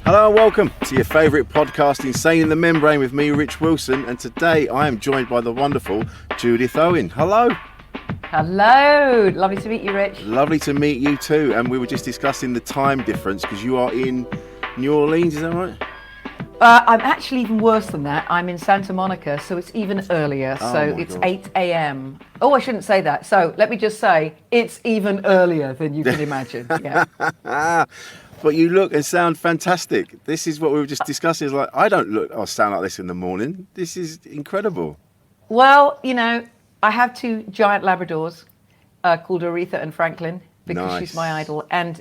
Hello and welcome to your favourite podcast, Insane in the Membrane, with me, Rich Wilson, and today I am joined by the wonderful Judith Owen. Hello. Hello, lovely to meet you, Rich. Lovely to meet you too, and we were just discussing the time difference because you are in New Orleans, is that right? I'm actually even worse than that. I'm in Santa Monica, so it's even earlier. So it's God. 8 a.m. Oh, I shouldn't say that. So let me just say, it's even earlier than you can imagine. Yeah. But you look and sound fantastic. This is what we were just discussing. Is like, I don't look or sound like this in the morning. This is incredible. Well, you know, I have two giant Labradors called Aretha and Franklin because she's my idol. And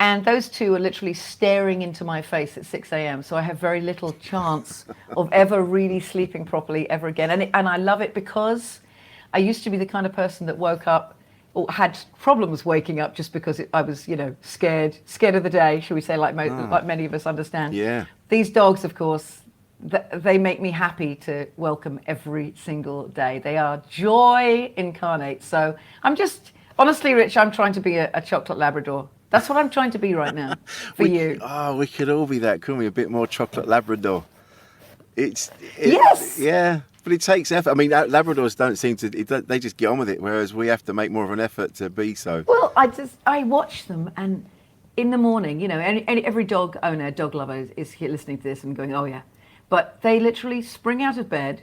and those two are literally staring into my face at 6 a.m. So I have very little chance of ever really sleeping properly ever again. And I love it because I used to be the kind of person that woke up or had problems waking up just because I was, you know, scared of the day, shall we say, like many of us understand. Yeah. These dogs, of course, they make me happy to welcome every single day. They are joy incarnate. So I'm just, honestly, Rich, I'm trying to be a chocolate Labrador. That's what I'm trying to be right now for you. Oh, we could all be that, couldn't we? A bit more chocolate Labrador. Yes. Yeah, but it takes effort. I mean, Labradors don't seem to, they just get on with it, whereas we have to make more of an effort to be so. Well, I watch them, and in the morning, you know, every dog owner, dog lover is here listening to this and going, oh yeah. But they literally spring out of bed,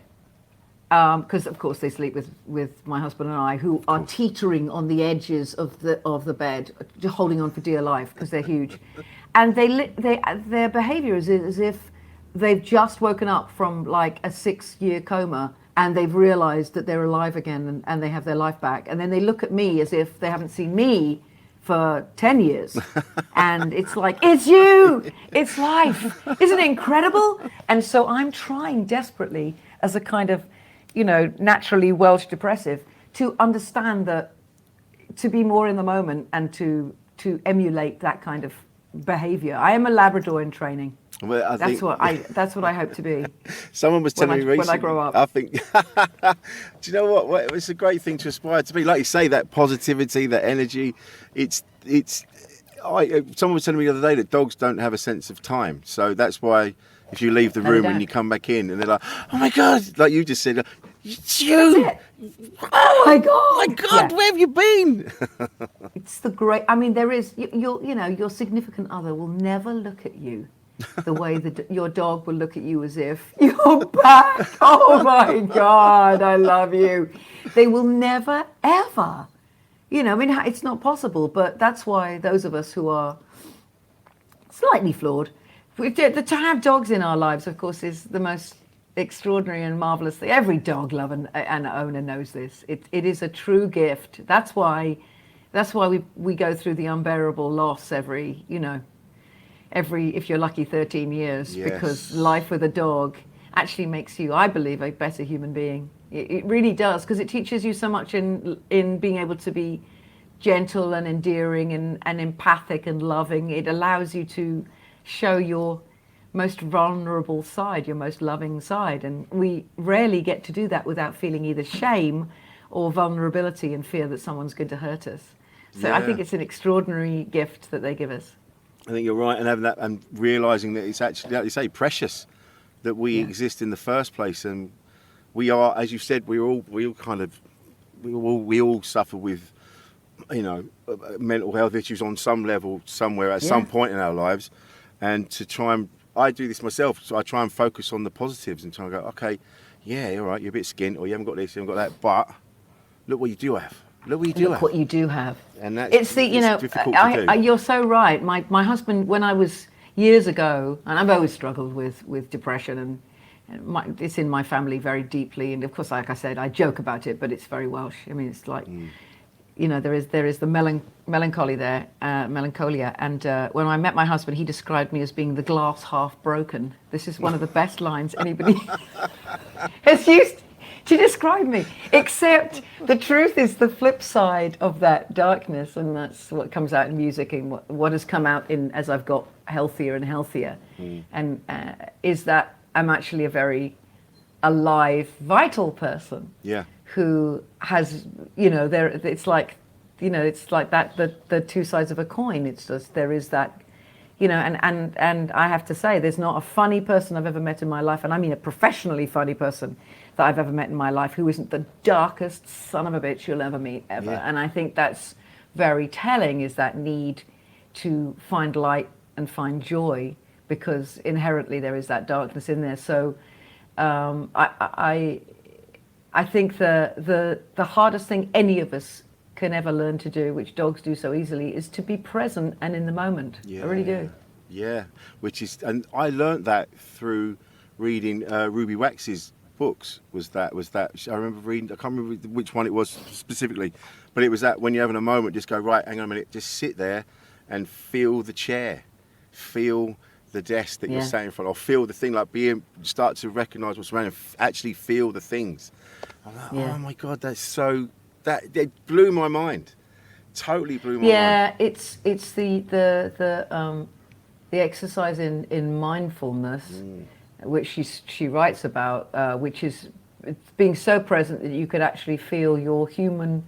because of course they sleep with my husband and I, who are teetering on the edges of the bed, holding on for dear life because they're huge, and their behaviour is as if they've just woken up from like a 6-year coma and they've realised that they're alive again and they have their life back, and then they look at me as if they haven't seen me for 10 years. And it's like, it's you, it's life. Isn't it incredible? And so I'm trying desperately as a kind of, you know, naturally Welsh depressive to understand that, to be more in the moment and to emulate that kind of behavior. I am a Labrador in training. Well, that's what I hope to be. Someone was telling me recently, when I grow up. I think, do you know what? It's a great thing to aspire to be. Like you say, that positivity, that energy. Someone was telling me the other day that dogs don't have a sense of time. So that's why if you leave the room and you come back in and they're like, oh my God, like you just said, it's you. That's it. Oh my God. Oh my God, yeah. Where have you been? It's the great, I mean, there is, your significant other will never look at you the way that your dog will look at you as if you're back. Oh my God, I love you. They will never, ever, you know, I mean, it's not possible, but that's why those of us who are slightly flawed, to have dogs in our lives, of course, is the most extraordinary and marvelous thing. Every dog lover and owner knows this. It is a true gift. That's why we go through the unbearable loss every, if you're lucky, 13 years, yes. Because life with a dog actually makes you, I believe, a better human being. It really does, because it teaches you so much in being able to be gentle and endearing and empathic and loving. It allows you to show your most vulnerable side, your most loving side. And we rarely get to do that without feeling either shame or vulnerability and fear that someone's going to hurt us. So yeah. I think it's an extraordinary gift that they give us. I think you're right, and having that and realising that it's actually, like you say, precious that we exist in the first place, and we are, as you said, we all suffer with, mental health issues on some level, somewhere at some point in our lives, and to try and, I do this myself, so I try and focus on the positives and try and go, okay, yeah, you're right, you're a bit skint, or you haven't got this, you haven't got that, but look what you do have. Look what you do have. And that's difficult to do. You're so right. My husband, when I was years ago, and I've always struggled with depression, and it's in my family very deeply. And of course, like I said, I joke about it, but it's very Welsh. I mean, it's like, there is the melancholy there, melancholia. And when I met my husband, he described me as being the glass half broken. This is one of the best lines anybody has used to describe me, except the truth is the flip side of that darkness, and that's what comes out in music and what has come out in as I've got healthier and healthier, and is that I'm actually a very alive, vital person. Yeah. Who has, it's like that the two sides of a coin. It's just there is that you know, and I have to say, there's not a funny person I've ever met in my life, and I mean a professionally funny person that I've ever met in my life who isn't the darkest son of a bitch you'll ever meet ever. Yeah. And I think that's very telling, is that need to find light and find joy, because inherently there is that darkness in there. So I think the hardest thing any of us can ever learn to do, which dogs do so easily, is to be present and in the moment. Yeah. I really do. Yeah, which is, and I learned that through reading Ruby Wax's books. Was that I remember reading, I can't remember which one it was specifically, but it was that when you're having a moment, just go, right, hang on a minute, just sit there and feel the chair, feel the desk that you're sat in front of, feel the thing, like start to recognise what's around, and actually feel the things. I'm like, oh my God, that it blew my mind. Totally blew my mind. Yeah, it's the exercise in mindfulness, which she writes about, which is being so present that you could actually feel your human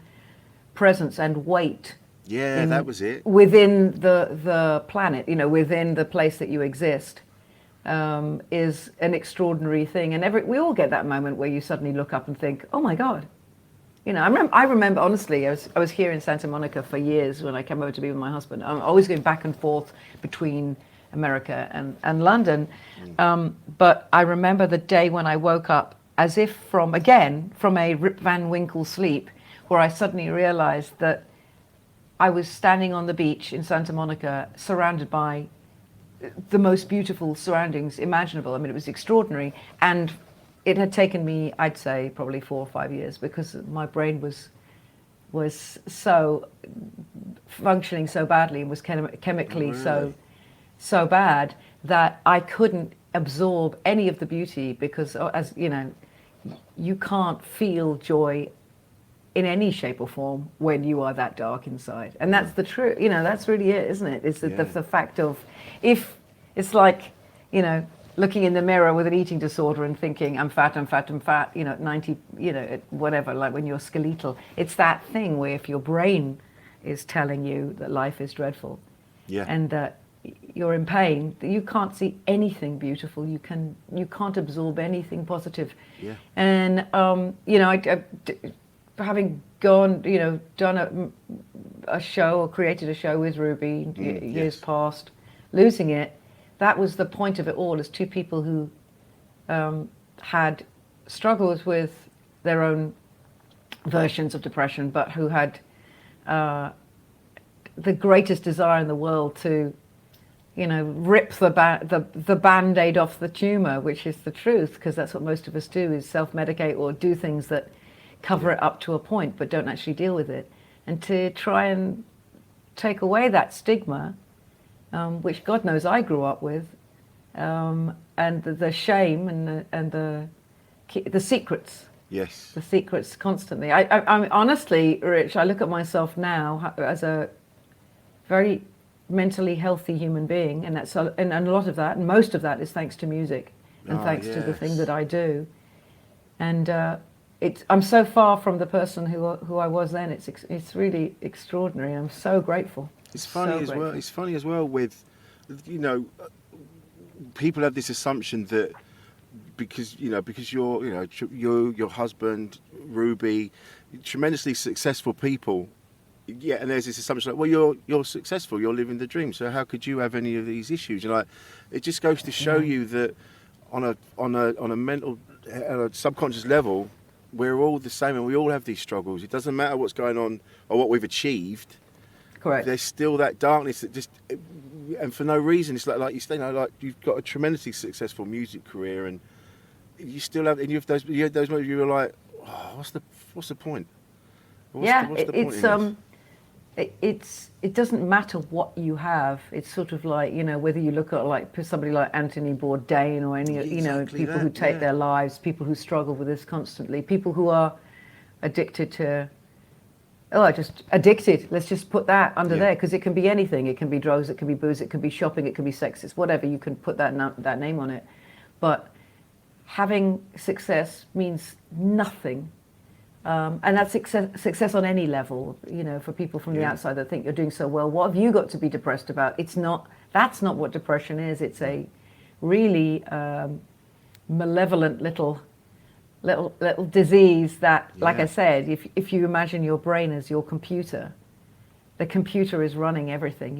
presence and weight. Yeah, that was it. Within the planet, you know, within the place that you exist, is an extraordinary thing. And we all get that moment where you suddenly look up and think, oh my God. You know, I remember honestly, I was here in Santa Monica for years when I came over to be with my husband. I'm always going back and forth between America and London. But I remember the day when I woke up as if from a Rip Van Winkle sleep, where I suddenly realized that I was standing on the beach in Santa Monica, surrounded by the most beautiful surroundings imaginable. I mean, it was extraordinary. And it had taken me, I'd say, probably 4 or 5 years, because my brain was so functioning so badly and was chemically so bad that I couldn't absorb any of the beauty, because, as you know, you can't feel joy in any shape or form when you are that dark inside. And that's the truth, you know, that's really it, isn't it? It's the fact of, if it's like, you know, looking in the mirror with an eating disorder and thinking, I'm fat, you know, at 90, you know, at whatever, like when you're skeletal. It's that thing where if your brain is telling you that life is dreadful, and that you're in pain, that you can't see anything beautiful, you can't absorb anything positive. And, you know, having gone, you know, done a show or created a show with Ruby years past, losing it, that was the point of it all, as two people who had struggles with their own versions of depression, but who had the greatest desire in the world to, you know, rip the Band-Aid off the tumor, which is the truth, because that's what most of us do, is self-medicate or do things that cover it up to a point but don't actually deal with it. And to try and take away that stigma, which God knows I grew up with, and the shame and the secrets. Yes. The secrets constantly. I honestly, Rich, I look at myself now as a very mentally healthy human being, and that's and a lot of that, and most of that, is thanks to music and thanks to the thing that I do. And I'm so far from the person who I was then. It's really extraordinary. I'm so grateful. It's funny as well. It's funny as well with, you know, people have this assumption that because your husband, Ruby, tremendously successful people, and there's this assumption like, well, you're successful, you're living the dream, so how could you have any of these issues? And it just goes to show you that on a mental, on a subconscious level, we're all the same, and we all have these struggles. It doesn't matter what's going on or what we've achieved. Correct. There's still that darkness that just, and for no reason. It's like you say, you know, like you've got a tremendously successful music career, and you still have, and you have those moments you were like, oh, what's the point? What's the point it doesn't matter what you have. It's sort of like, you know, whether you look at like somebody like Anthony Bourdain or any, you know, people who take their lives, people who struggle with this constantly, people who are addicted to, just addicted. Let's just put that under there, because it can be anything. It can be drugs, it can be booze, it can be shopping, it can be sex. It's whatever. You can put that name on it. But having success means nothing. And that's success on any level, you know, for people from the outside that think you're doing so well. What have you got to be depressed about? It's not That's not what depression is. It's a really malevolent little disease that, like I said, if you imagine your brain as your computer, the computer is running everything.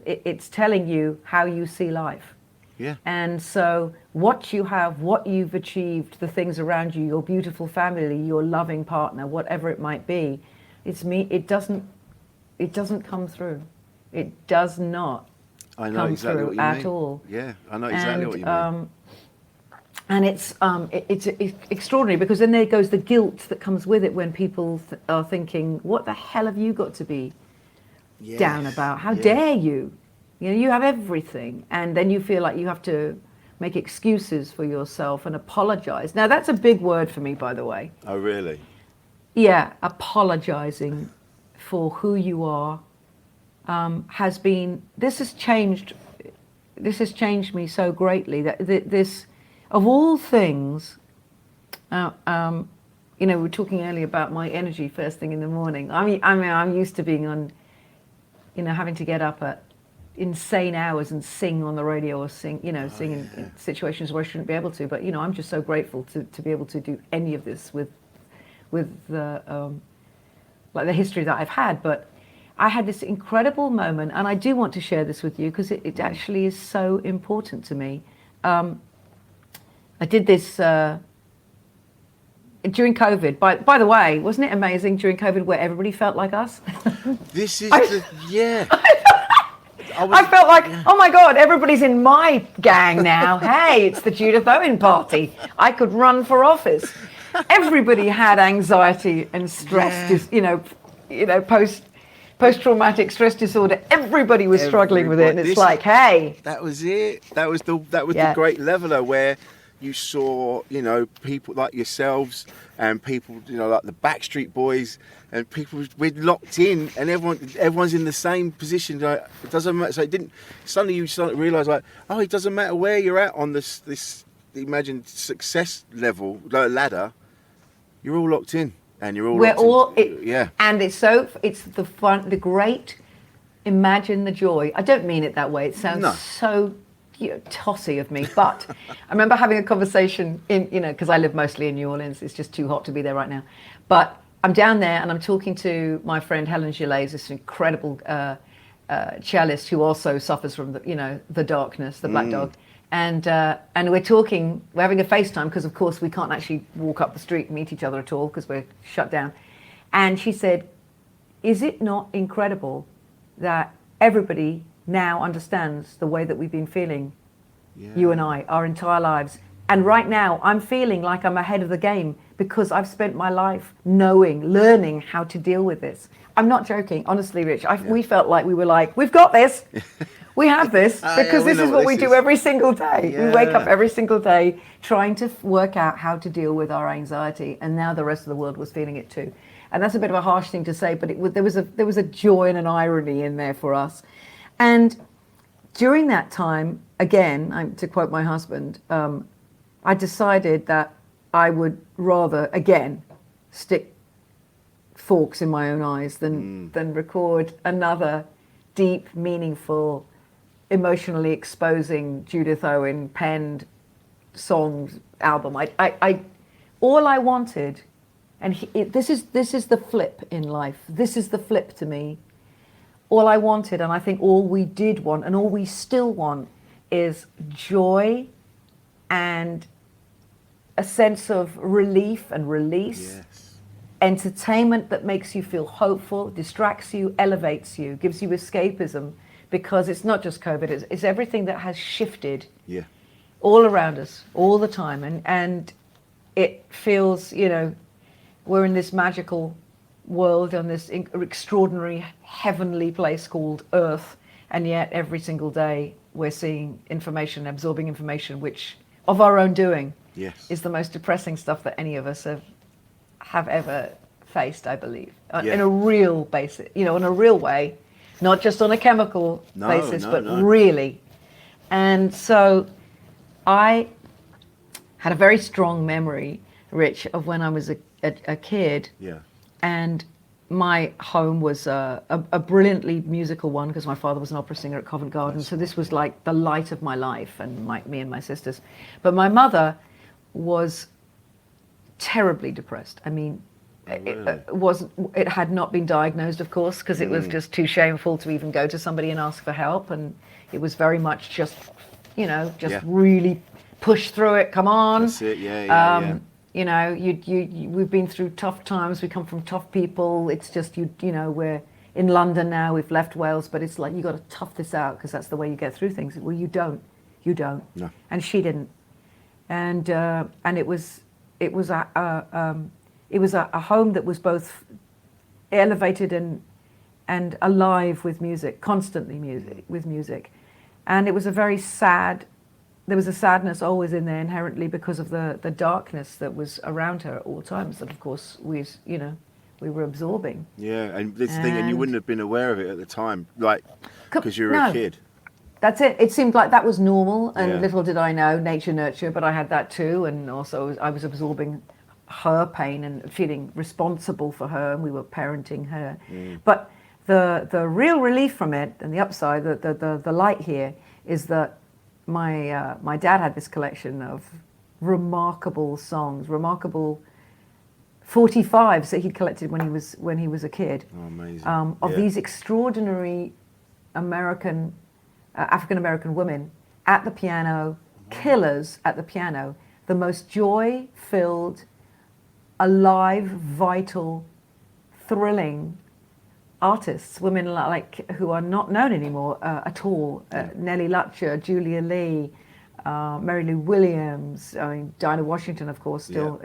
It's telling you how you see life. Yeah. And so what you have, what you've achieved, the things around you, your beautiful family, your loving partner, whatever it might be, it doesn't come through. It does not come through at all. Yeah, I know exactly what you mean. And it's extraordinary, because then there goes the guilt that comes with it when people are thinking, what the hell have you got to be down about? How dare you? You have everything. And then you feel like you have to make excuses for yourself and apologize. Now, that's a big word for me, by the way. Oh, really? Yeah, apologizing for who you are this has changed me so greatly, that this, of all things, we were talking earlier about my energy first thing in the morning. I mean, I'm used to being on, having to get up at insane hours and sing on the radio, or sing in situations where I shouldn't be able to. But I'm just so grateful to be able to do any of this with the the history that I've had. But I had this incredible moment, and I do want to share this with you because it actually is so important to me. I did this during COVID. By the way, wasn't it amazing during COVID where everybody felt like us? This is I felt like, oh my God, everybody's in my gang now. Hey, it's the Judith Owen party. I could run for office. Everybody had anxiety and stress, post-traumatic stress disorder. Everybody was struggling with it, and it's like, hey, that was it. That was the great leveler, where you saw, people like yourselves and people, like the Backstreet Boys, and people, we're locked in, and everyone's in the same position. Like, it doesn't matter. So suddenly you start to realise, like, oh, it doesn't matter where you're at on this imagined success level, ladder. You're all locked in, and you're all And it's the fun, the great. Imagine the joy. I don't mean it that way. It sounds so tossy of me, but I remember having a conversation because I live mostly in New Orleans. It's just too hot to be there right now. But I'm down there and I'm talking to my friend Helen Gillet, this incredible cellist who also suffers from the darkness, the black dog. And we're having a FaceTime because of course we can't actually walk up the street and meet each other at all because we're shut down. And she said, is it not incredible that everybody now understands the way that we've been feeling, you and I, our entire lives. And right now, I'm feeling like I'm ahead of the game because I've spent my life learning how to deal with this. I'm not joking, honestly, Rich. We felt like we were like, we've got this. We have this because this is what we do every single day. Yeah. We wake up every single day trying to work out how to deal with our anxiety. And now the rest of the world was feeling it too. And that's a bit of a harsh thing to say, but there was a joy and an irony in there for us. And during that time, again, to quote my husband, I decided that I would rather, again, stick forks in my own eyes than record another deep, meaningful, emotionally exposing Judith Owen penned songs album. All I wanted, and this is the flip in life. This is the flip to me. All I wanted, and I think all we did want, and all we still want, is joy and a sense of relief and release. Yes. Entertainment that makes you feel hopeful, distracts you, elevates you, gives you escapism, because it's not just COVID, it's everything that has shifted all around us, all the time. And it feels, we're in this magical world, on this extraordinary heavenly place called Earth, and yet every single day we're seeing information, absorbing information, which of our own doing is the most depressing stuff that any of us have ever faced, I believe, in a real basis, in a real way, not just on a chemical basis, but really. And so I had a very strong memory, Rich, of when I was a kid. Yeah. And my home was a brilliantly musical one because my father was an opera singer at Covent Garden. So this was like the light of my life, and me and my sisters. But my mother was terribly depressed. I mean, it had not been diagnosed, of course, because it was just too shameful to even go to somebody and ask for help. And it was very much just, really push through it. Come on. That's it. Yeah. You know, we've been through tough times. We come from tough people. It's just, we're in London now. We've left Wales, but it's like, you got to tough this out because that's the way you get through things. Well, you don't. No. And she didn't. And it was a home that was both elevated and alive with music, constantly with music. And it was there was a sadness always in there inherently because of the darkness that was around her at all times that, of course, we were absorbing. Yeah, and this thing, and you wouldn't have been aware of it at the time, like, because you were a kid. That's it. It seemed like that was normal, and little did I know, nature, nurture, but I had that too, and also I was absorbing her pain and feeling responsible for her, and we were parenting her. But the real relief from it, and the upside, the light here, is that my dad had this collection of remarkable songs, remarkable 45s that he'd collected when he was a kid. Oh, amazing. Of these extraordinary African American women at the piano, killers at the piano, the most joy-filled, alive, vital, thrilling artists, women like who are not known anymore at all. Nellie Lutcher, Julia Lee, Mary Lou Williams, I mean, Dinah Washington, of course, still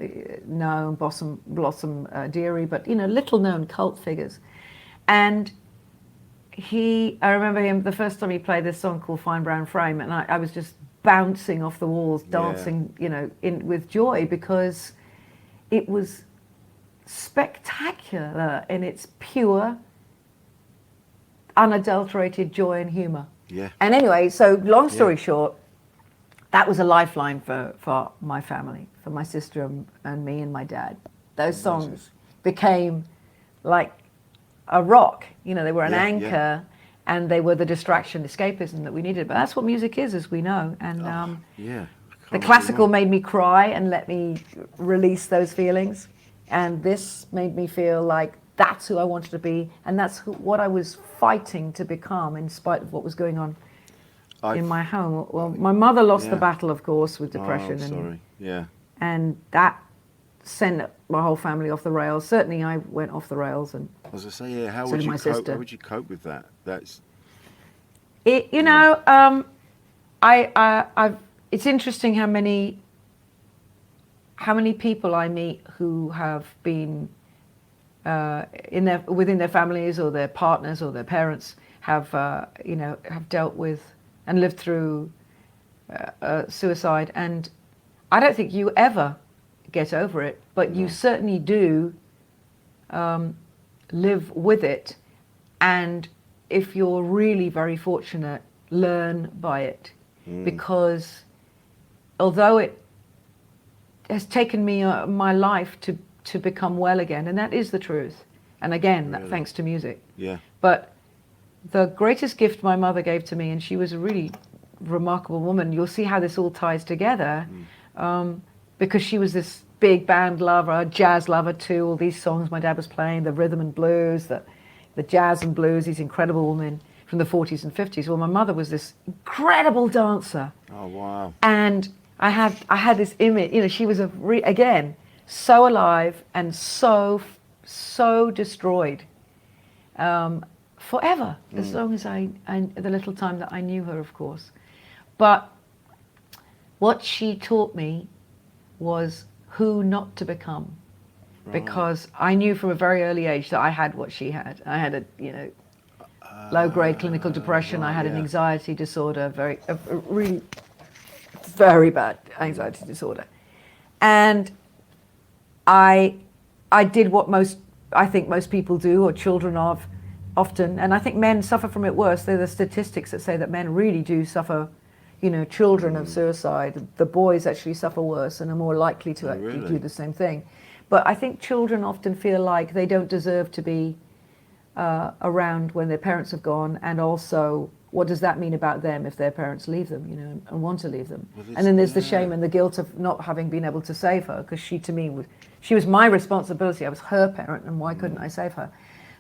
known, Blossom Dearie, but little known cult figures. And I remember him the first time he played this song called Fine Brown Frame, and I was just bouncing off the walls, dancing, with joy, because it was spectacular in its pure, unadulterated joy and humor. Yeah. And anyway, so long story short, that was a lifeline for my family, for my sister and me and my dad. Those songs became like a rock. They were an anchor, and they were the distraction, escapism that we needed. But that's what music is, as we know. And the classical made me cry and let me release those feelings. And this made me feel like that's who I wanted to be, and that's what I was fighting to become, in spite of what was going on in my home. Well, my mother lost the battle, of course, with depression. And that sent my whole family off the rails. Certainly, I went off the rails. And as I say, how would you cope? How would you cope with that? That's it. It's interesting how many people I meet who have been within their families or their partners or their parents have dealt with and lived through suicide, and I don't think you ever get over it, but you certainly do live with it, and if you're really very fortunate, learn by it, because although it has taken me my life to become well again, and that is the truth, and again, that thanks to music. But the greatest gift my mother gave to me, and she was a really remarkable woman, you'll see how this all ties together, because she was this big band lover, jazz lover too, all these songs my dad was playing, the rhythm and blues, the jazz and blues, these incredible women from the 40s and 50s. Well, my mother was this incredible dancer. Oh, wow. And I had this image, she was again, so alive and so destroyed forever, as long as I the little time that I knew her, of course. But what she taught me was who not to become, because I knew from a very early age that I had what she had. I had a low-grade clinical depression. I had an anxiety disorder, a really very bad anxiety disorder, and I did what I think most people do, or children of often, and I think men suffer from it worse. They're the statistics that say that men really do suffer, children of suicide. The boys actually suffer worse and are more likely to actually do the same thing. But I think children often feel like they don't deserve to be around when their parents have gone, and also what does that mean about them if their parents leave them, you know, and want to leave them? And then there's the shame and the guilt of not having been able to save her, because she, to me, she was my responsibility. I was her parent, and why couldn't I save her?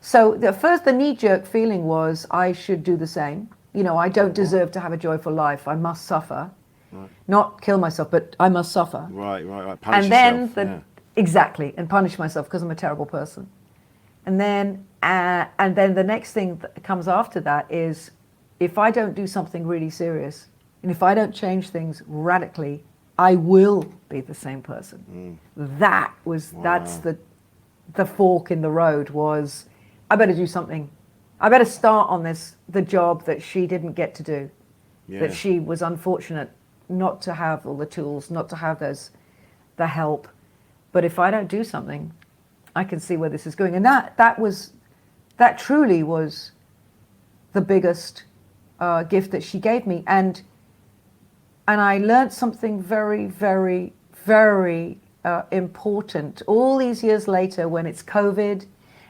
So the knee-jerk feeling was I should do the same. You know, I don't deserve to have a joyful life. I must suffer. Right. Not kill myself, but I must suffer. Right. Punish yourself. Exactly, and punish myself because I'm a terrible person. And then the next thing that comes after that is, if I don't do something really serious, and if I don't change things radically, I will be the same person. That's the fork in the road. Was I better do something. I better start on the job that she didn't get to do. Yeah. That she was unfortunate not to have all the tools, not to have the help. But if I don't do something, I can see where this is going. And that truly was the biggest gift that she gave me. And I learned something very, very, very important all these years later, when it's COVID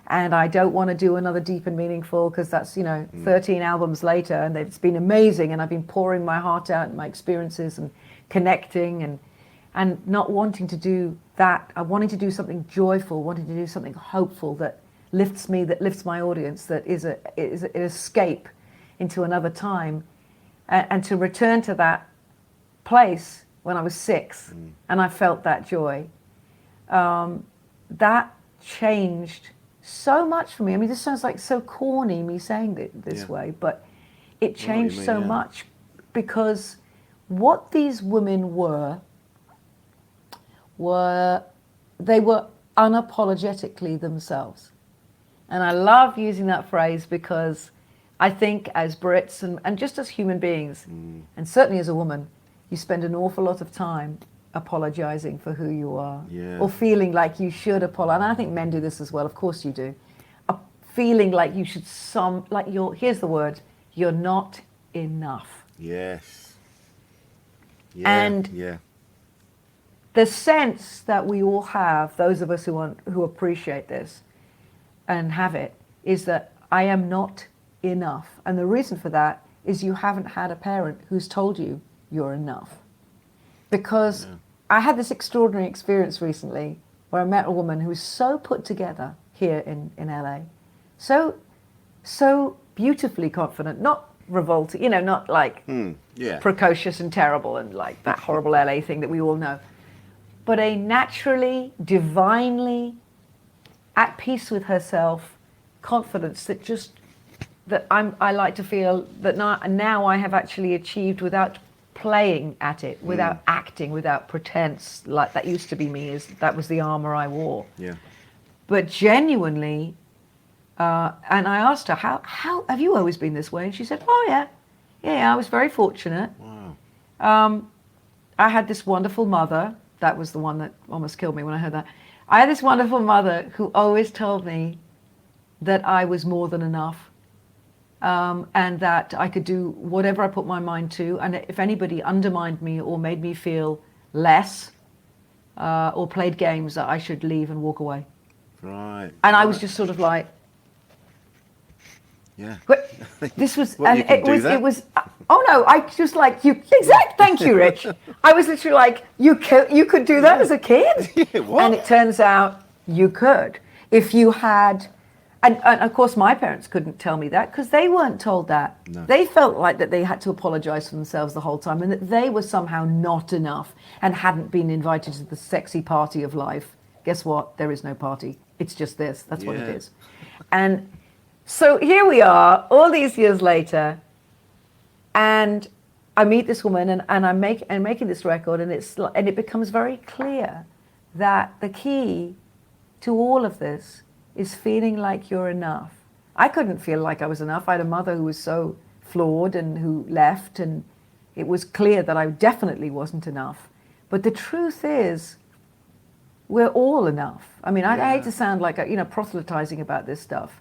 and I don't want to do another Deep and Meaningful, because that's, 13 albums later, and it's been amazing, and I've been pouring my heart out and my experiences and connecting and not wanting to do that. I wanted to do something joyful, wanting to do something hopeful that lifts me, that lifts my audience, that is an escape into another time, and to return to that place when I was 6, and I felt that joy. That changed so much for me. I mean, this sounds like so corny, me saying it this way, but it changed so much, because what these women were they were unapologetically themselves. And I love using that phrase, because I think as Brits and just as human beings, and certainly as a woman, you spend an awful lot of time apologizing for who you are, or feeling like you should apologize. And I think men do this as well. Of course you do. Feeling like you should here's the word, you're not enough. Yes. And the sense that we all have, those of us who appreciate this and have it, is that I am not enough. And the reason for that is you haven't had a parent who's told you you're enough. Because I had this extraordinary experience recently where I met a woman who was so put together here in LA, so beautifully confident, not revolting, not like precocious and terrible and like that horrible LA thing that we all know, but a naturally, divinely at peace with herself confidence that I like to feel that now I have actually achieved without playing at it, without acting, without pretense, like that used to be me. That was the armor I wore. Yeah. But genuinely, and I asked her, how have you always been this way? And she said, oh yeah, I was very fortunate. Wow. I had this wonderful mother. That was the one that almost killed me when I heard that. I had this wonderful mother who always told me that I was more than enough. And that I could do whatever I put my mind to, and if anybody undermined me or made me feel less, or played games, that I should leave and walk away. Right. And I was just sort of like, this was, Well, and it was. Oh no! I just like you. Thank you, Rich. I was literally like, you could do that as a kid, and it turns out you could if you had. And of course, my parents couldn't tell me that, because they weren't told that. No. They felt like that they had to apologize for themselves the whole time, and that they were somehow not enough and hadn't been invited to the sexy party of life. Guess what? There is no party. It's just this. That's what it is. And so here we are, all these years later, and I meet this woman, and I'm making this record, and it becomes very clear that the key to all of this is feeling like you're enough. I couldn't feel like I was enough. I had a mother who was so flawed and who left, and it was clear that I definitely wasn't enough. But the truth is, we're all enough. I mean, I hate to sound like proselytizing about this stuff,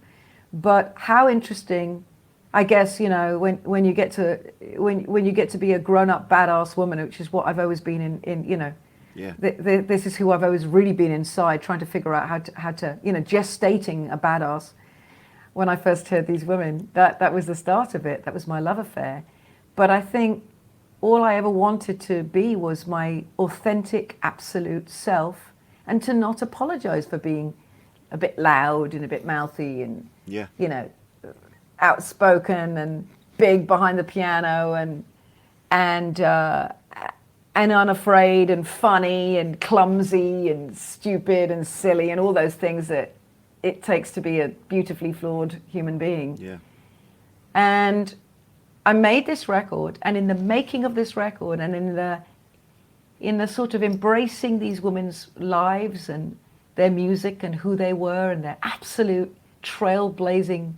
but how interesting, I guess, when you get to be a grown-up badass woman, which is what I've always been in Yeah. This is who I've always really been inside, trying to figure out how to gestating a badass. When I first heard these women, that was the start of it. That was my love affair. But I think all I ever wanted to be was my authentic, absolute self, and to not apologize for being a bit loud and a bit mouthy and, Yeah. outspoken and big behind the piano and unafraid and funny and clumsy and stupid and silly and all those things that it takes to be a beautifully flawed human being. Yeah. And I made this record, and in the making of this record and in the sort of embracing these women's lives and their music and who they were and their absolute trailblazing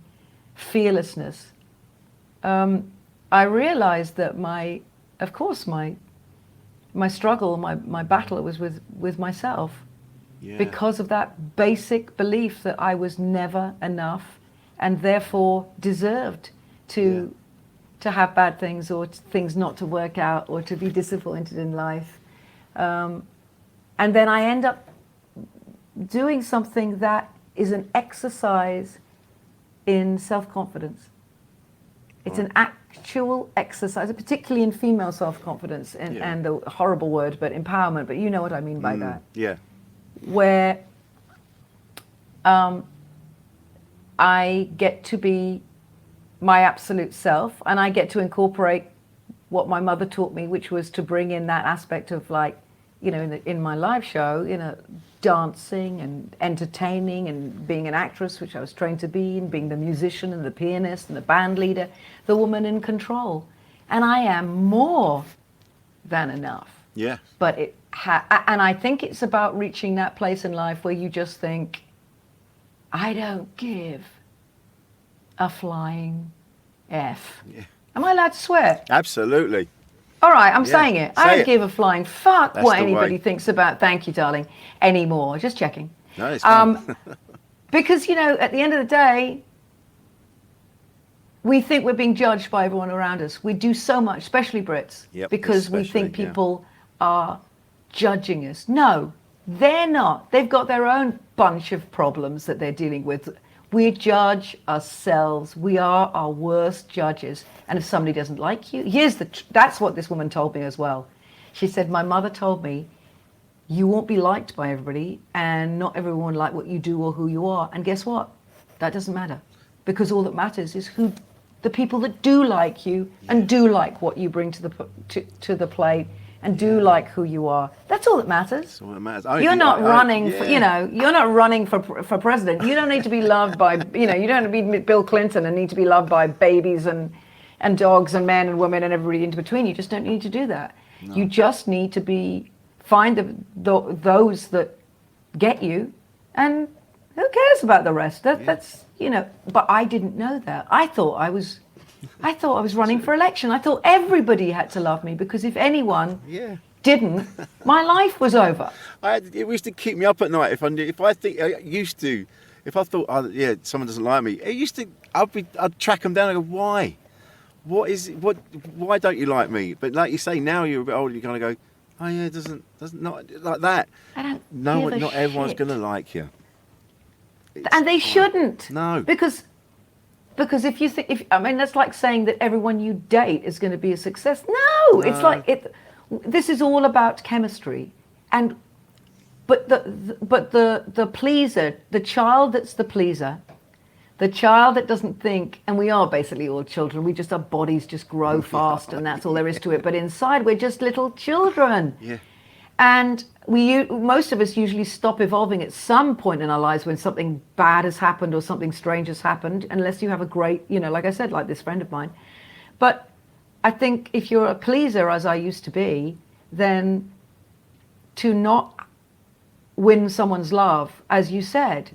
fearlessness, I realized that my struggle, my battle was with myself. Yeah. Because of that basic belief that I was never enough and therefore deserved to have bad things or things not to work out or to be disappointed in life. And then I end up doing something that is an exercise in self-confidence. It's an actual exercise, particularly in female self-confidence and the horrible word, but empowerment, but you know what I mean by that. Yeah. Where I get to be my absolute self, and I get to incorporate what my mother taught me, which was to bring in that aspect of, like, in my live show, dancing and entertaining and being an actress, which I was trained to be, and being the musician and the pianist and the band leader, the woman in control. And I am more than enough. Yeah. But and I think it's about reaching that place in life where you just think, I don't give a flying F. Yeah. Am I allowed to swear? Absolutely. All right, I'm saying it. I Say don't it. give a flying fuck That's what the anybody way. thinks about, thank you, darling, anymore. Just checking. No, it's fine. Because, at the end of the day, we think we're being judged by everyone around us. We do so much, especially Brits, Yep, because we think especially, yeah. people are judging us. No, they're not. They've got their own bunch of problems that they're dealing with. We judge ourselves. We are our worst judges. And if somebody doesn't like you, that's what this woman told me as well. She said, my mother told me, you won't be liked by everybody, and not everyone will like what you do or who you are. And guess what? That doesn't matter, because all that matters is the people that do like you and do like what you bring to the plate and do like who you are. That's all that matters. That's all that matters. You're not running for, you're not running for president. You don't need to be loved by, you don't need to be Bill Clinton and need to be loved by babies and dogs and men and women and everybody in between. You just don't need to do that. No. You just need to find those that get you, and who cares about the rest? That's, but I didn't know that. I thought I was running for election. I thought everybody had to love me, because if anyone didn't, my life was over. It used to keep me up at night if I thought, someone doesn't like me. I'd track them down and go, why? Why don't you like me? But like you say, now you're a bit older, you kind of go, oh yeah, it doesn't not like that. Not everyone's going to like you. And they shouldn't. No. Because that's like saying that everyone you date is going to be a success. No. It's like this is all about chemistry, but the pleaser, the child that's the pleaser, the child that doesn't think, and we are basically all children. Our bodies just grow fast, and that's all there is to it. But inside, we're just little children. Yeah. And most of us usually stop evolving at some point in our lives when something bad has happened or something strange has happened, unless you have a great, like I said, like this friend of mine. But I think if you're a pleaser, as I used to be, then to not win someone's love, as you said,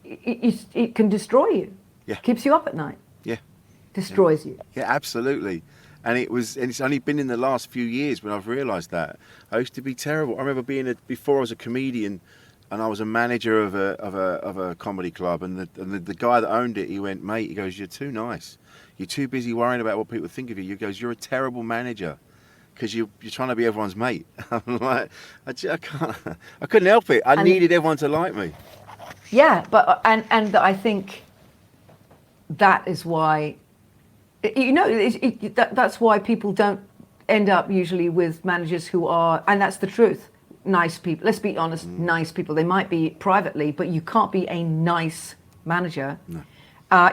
it can destroy you. Yeah. Keeps you up at night. Yeah. Destroys you. Yeah, absolutely. And it's only been in the last few years when I've realised that. I used to be terrible. I remember before I was a comedian, and I was a manager of a comedy club, and the guy that owned it, he went, mate, he goes, you're too nice. You're too busy worrying about what people think of you. He goes, you're a terrible manager. because you're trying to be everyone's mate. I'm like, I can't. I couldn't help it. I needed everyone to like me. Yeah, but and I think that is why, that's why people don't end up usually with managers who are, and that's the truth, nice people. Let's be honest, nice people. They might be privately, but you can't be a nice manager. No.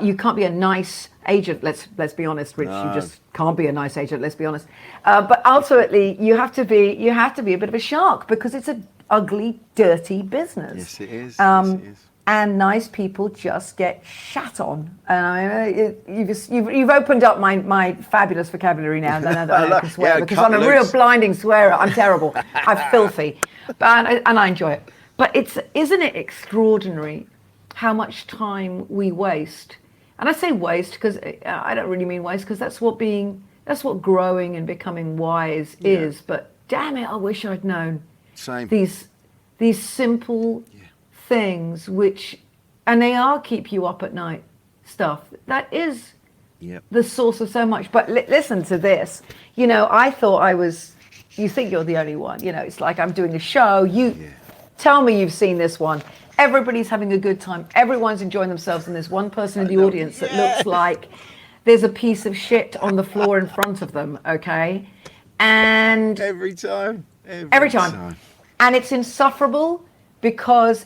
You can't be a nice agent. Let's be honest, Rich. No. You just can't be a nice agent. Let's be honest. But ultimately, you have to be a bit of a shark, because it's an ugly, dirty business. Yes, it is. Yes, it is. And nice people just get shat on. And you've opened up my fabulous vocabulary now. And I can swear, because I'm a real blinding swearer. I'm terrible. I'm filthy, and I enjoy it. But isn't it extraordinary how much time we waste? And I say waste because I don't really mean waste, because that's what growing and becoming wise is. But damn it, I wish I'd known these simple things, and they are keep you up at night stuff. That is the source of so much. But listen to this. I thought you think you're the only one. It's like I'm doing a show. Tell me you've seen this one. Everybody's having a good time. Everyone's enjoying themselves. And there's one person in the audience that looks like there's a piece of shit on the floor in front of them. Okay. And every time. And it's insufferable, because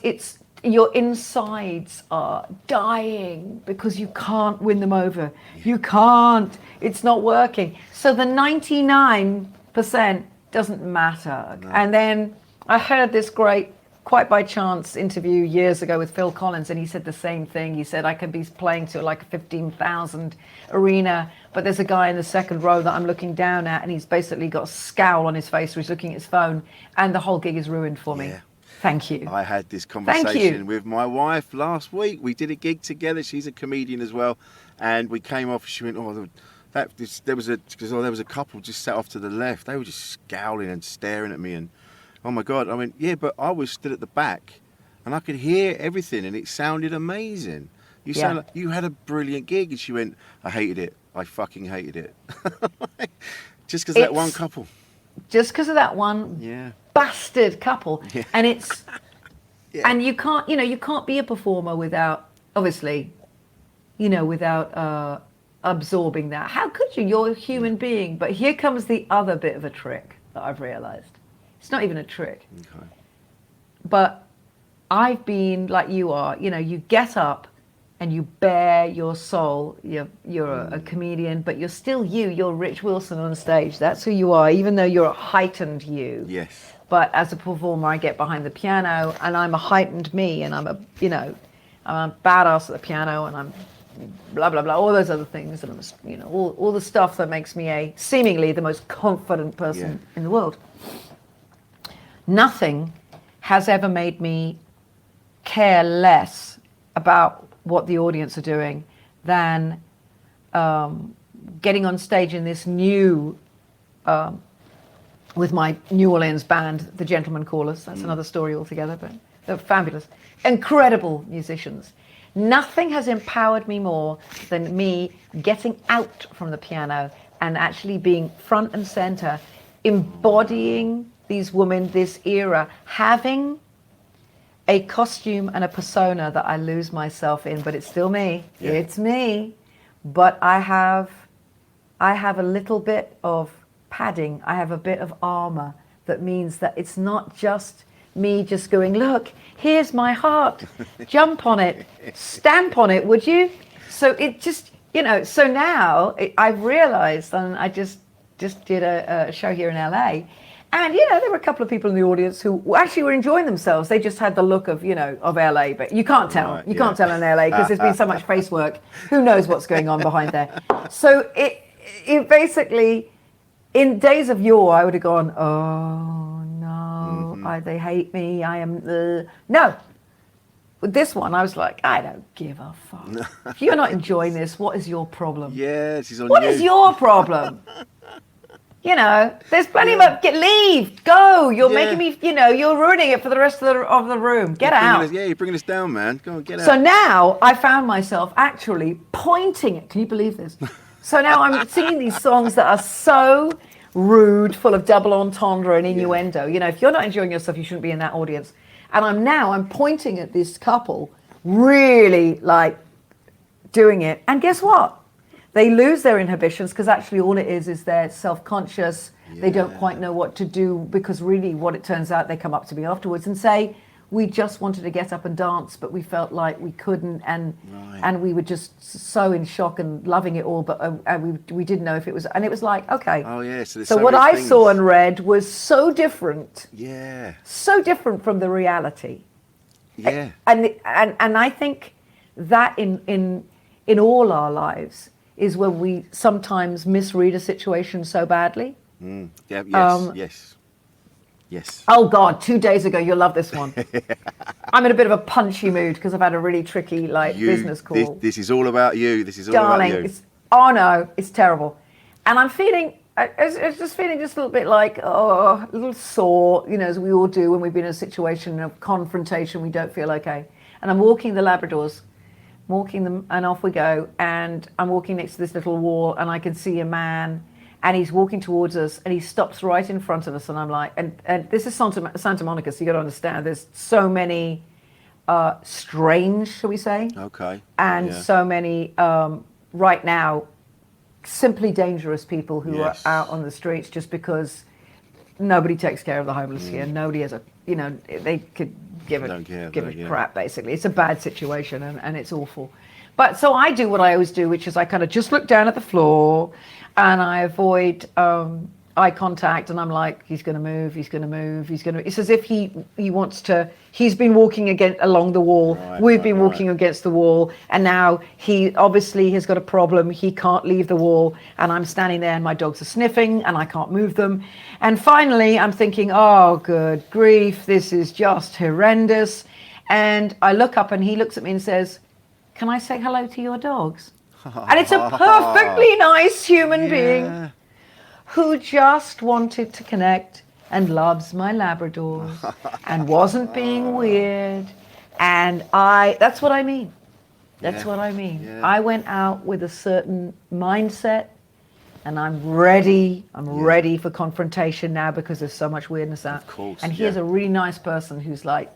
your insides are dying because you can't win them over. You can't. It's not working. So the 99% doesn't matter. No. And then I heard this great, quite by chance, interview years ago with Phil Collins, and he said the same thing. He said, I could be playing to like a 15,000 arena, but there's a guy in the second row that I'm looking down at, and he's basically got a scowl on his face, or he's looking at his phone, and the whole gig is ruined for me. Thank you. I had this conversation with my wife last week. We did a gig together. She's a comedian as well, and we came off. She went, there was a couple just sat off to the left. They were just scowling and staring at me, and oh my God. I went, yeah, but I was stood at the back, and I could hear everything, and it sounded amazing. You sound like you had a brilliant gig. And she went, I hated it. I fucking hated it. Just because that one couple. Just because of that one bastard couple. Yeah. And it's and you can't be a performer without, obviously, without absorbing that. How could you? You're a human being. But here comes the other bit of a trick that I've realized. It's not even a trick. Okay. But I've been like you are, you get up and you bare your soul. You're a comedian, but you're still you. You're Rich Wilson on stage. That's who you are, even though you're a heightened you. Yes. But as a performer, I get behind the piano, and I'm a heightened me, and I'm a badass at the piano, and I'm blah blah blah, all those other things, and I'm all the stuff that makes me seemingly the most confident person in the world. Nothing has ever made me care less about what the audience are doing than getting on stage in this new, with my New Orleans band, the Gentlemen Callers. That's another story altogether, but they're fabulous, incredible musicians. Nothing has empowered me more than me getting out from the piano and actually being front and center, embodying these women, this era, having a costume and a persona that I lose myself in, but it's still me. Yeah. It's me. But I have a little bit of padding. I have a bit of armor that means that it's not just me just going, look, here's my heart. Jump on it. Stamp on it, would you? So it just, so now I've realized, and I just did a show here in LA, and there were a couple of people in the audience who actually were enjoying themselves. They just had the look of of LA, but you can't tell. Right, you can't tell in LA because there's been so much face work. Who knows what's going on behind there? So it basically, in days of yore, I would have gone, oh no, they hate me. I am no. With this one, I was like, I don't give a fuck. If you're not enjoying this, what is your problem? Yes, he's on What is your problem? There's plenty of leave, go. You're making me, you're ruining it for the rest of the room. Get out. You're bringing us down, man. Go on, get out. So now I found myself actually pointing it. Can you believe this? So now I'm singing these songs that are so rude, full of double entendre and innuendo. You know, if you're not enjoying yourself, you shouldn't be in that audience. And I'm pointing at this couple, really like doing it. And guess what? They lose their inhibitions because actually all it is they're self-conscious. They don't quite know what to do, because really what it turns out, they come up to me afterwards and say, we just wanted to get up and dance, but we felt like we couldn't, and we were just so in shock and loving it all, but we didn't know if it was, and it was like, okay. Oh yeah. So what I saw and read was so different. Yeah. So different from the reality. Yeah. And I think that in all our lives is when we sometimes misread a situation so badly. Yeah. Yes. Yes. Oh God, 2 days ago, you'll love this one. I'm in a bit of a punchy mood because I've had a really tricky business call. This is all about you. This is all Darling, about you. Oh no, it's terrible. And I'm feeling, it's just feeling just a little bit like, a little sore, you know, as we all do when we've been in a situation of confrontation, we don't feel okay. And I'm walking the Labradors, walking them, and off we go. And I'm walking next to this little wall, and I can see a man, and he's walking towards us, and he stops right in front of us, and I'm like, and this is Santa Monica, so you got to understand, there's so many strange, shall we say? Okay. And so many, right now, simply dangerous people who are out on the streets just because nobody takes care of the homeless here. Nobody has they could give a crap, basically. It's a bad situation, and it's awful. But so I do what I always do, which is I kind of just look down at the floor, and I avoid eye contact, and I'm like, he's going to move, he's going to move, he's going to... It's as if he wants to... He's been walking along the wall, we've been walking against the wall, and now he obviously has got a problem, he can't leave the wall, and I'm standing there, and my dogs are sniffing, and I can't move them. And finally, I'm thinking, oh, good grief, this is just horrendous. And I look up, and he looks at me and says, can I say hello to your dogs? And it's a perfectly nice human being who just wanted to connect and loves my Labradors and wasn't being weird. And that's what I mean. That's what I mean. Yeah. I went out with a certain mindset, and I'm ready. I'm ready for confrontation now because there's so much weirdness out. Of course. And here's a really nice person who's like,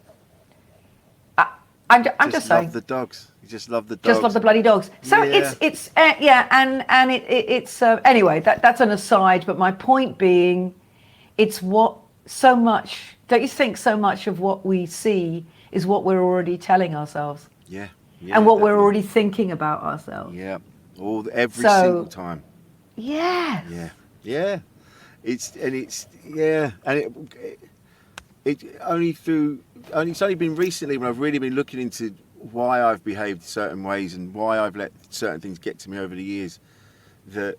I'm just saying. Love the dogs. You just love the dogs. Just love the bloody dogs. So it's anyway. That's an aside. But my point being, it's what so much. Don't you think so much of what we see is what we're already telling ourselves? Yeah. And what we're already thinking about ourselves. Yeah. Every single time. Yeah. Yeah. Yeah. It's only been recently when I've really been looking into why I've behaved certain ways and why I've let certain things get to me over the years. That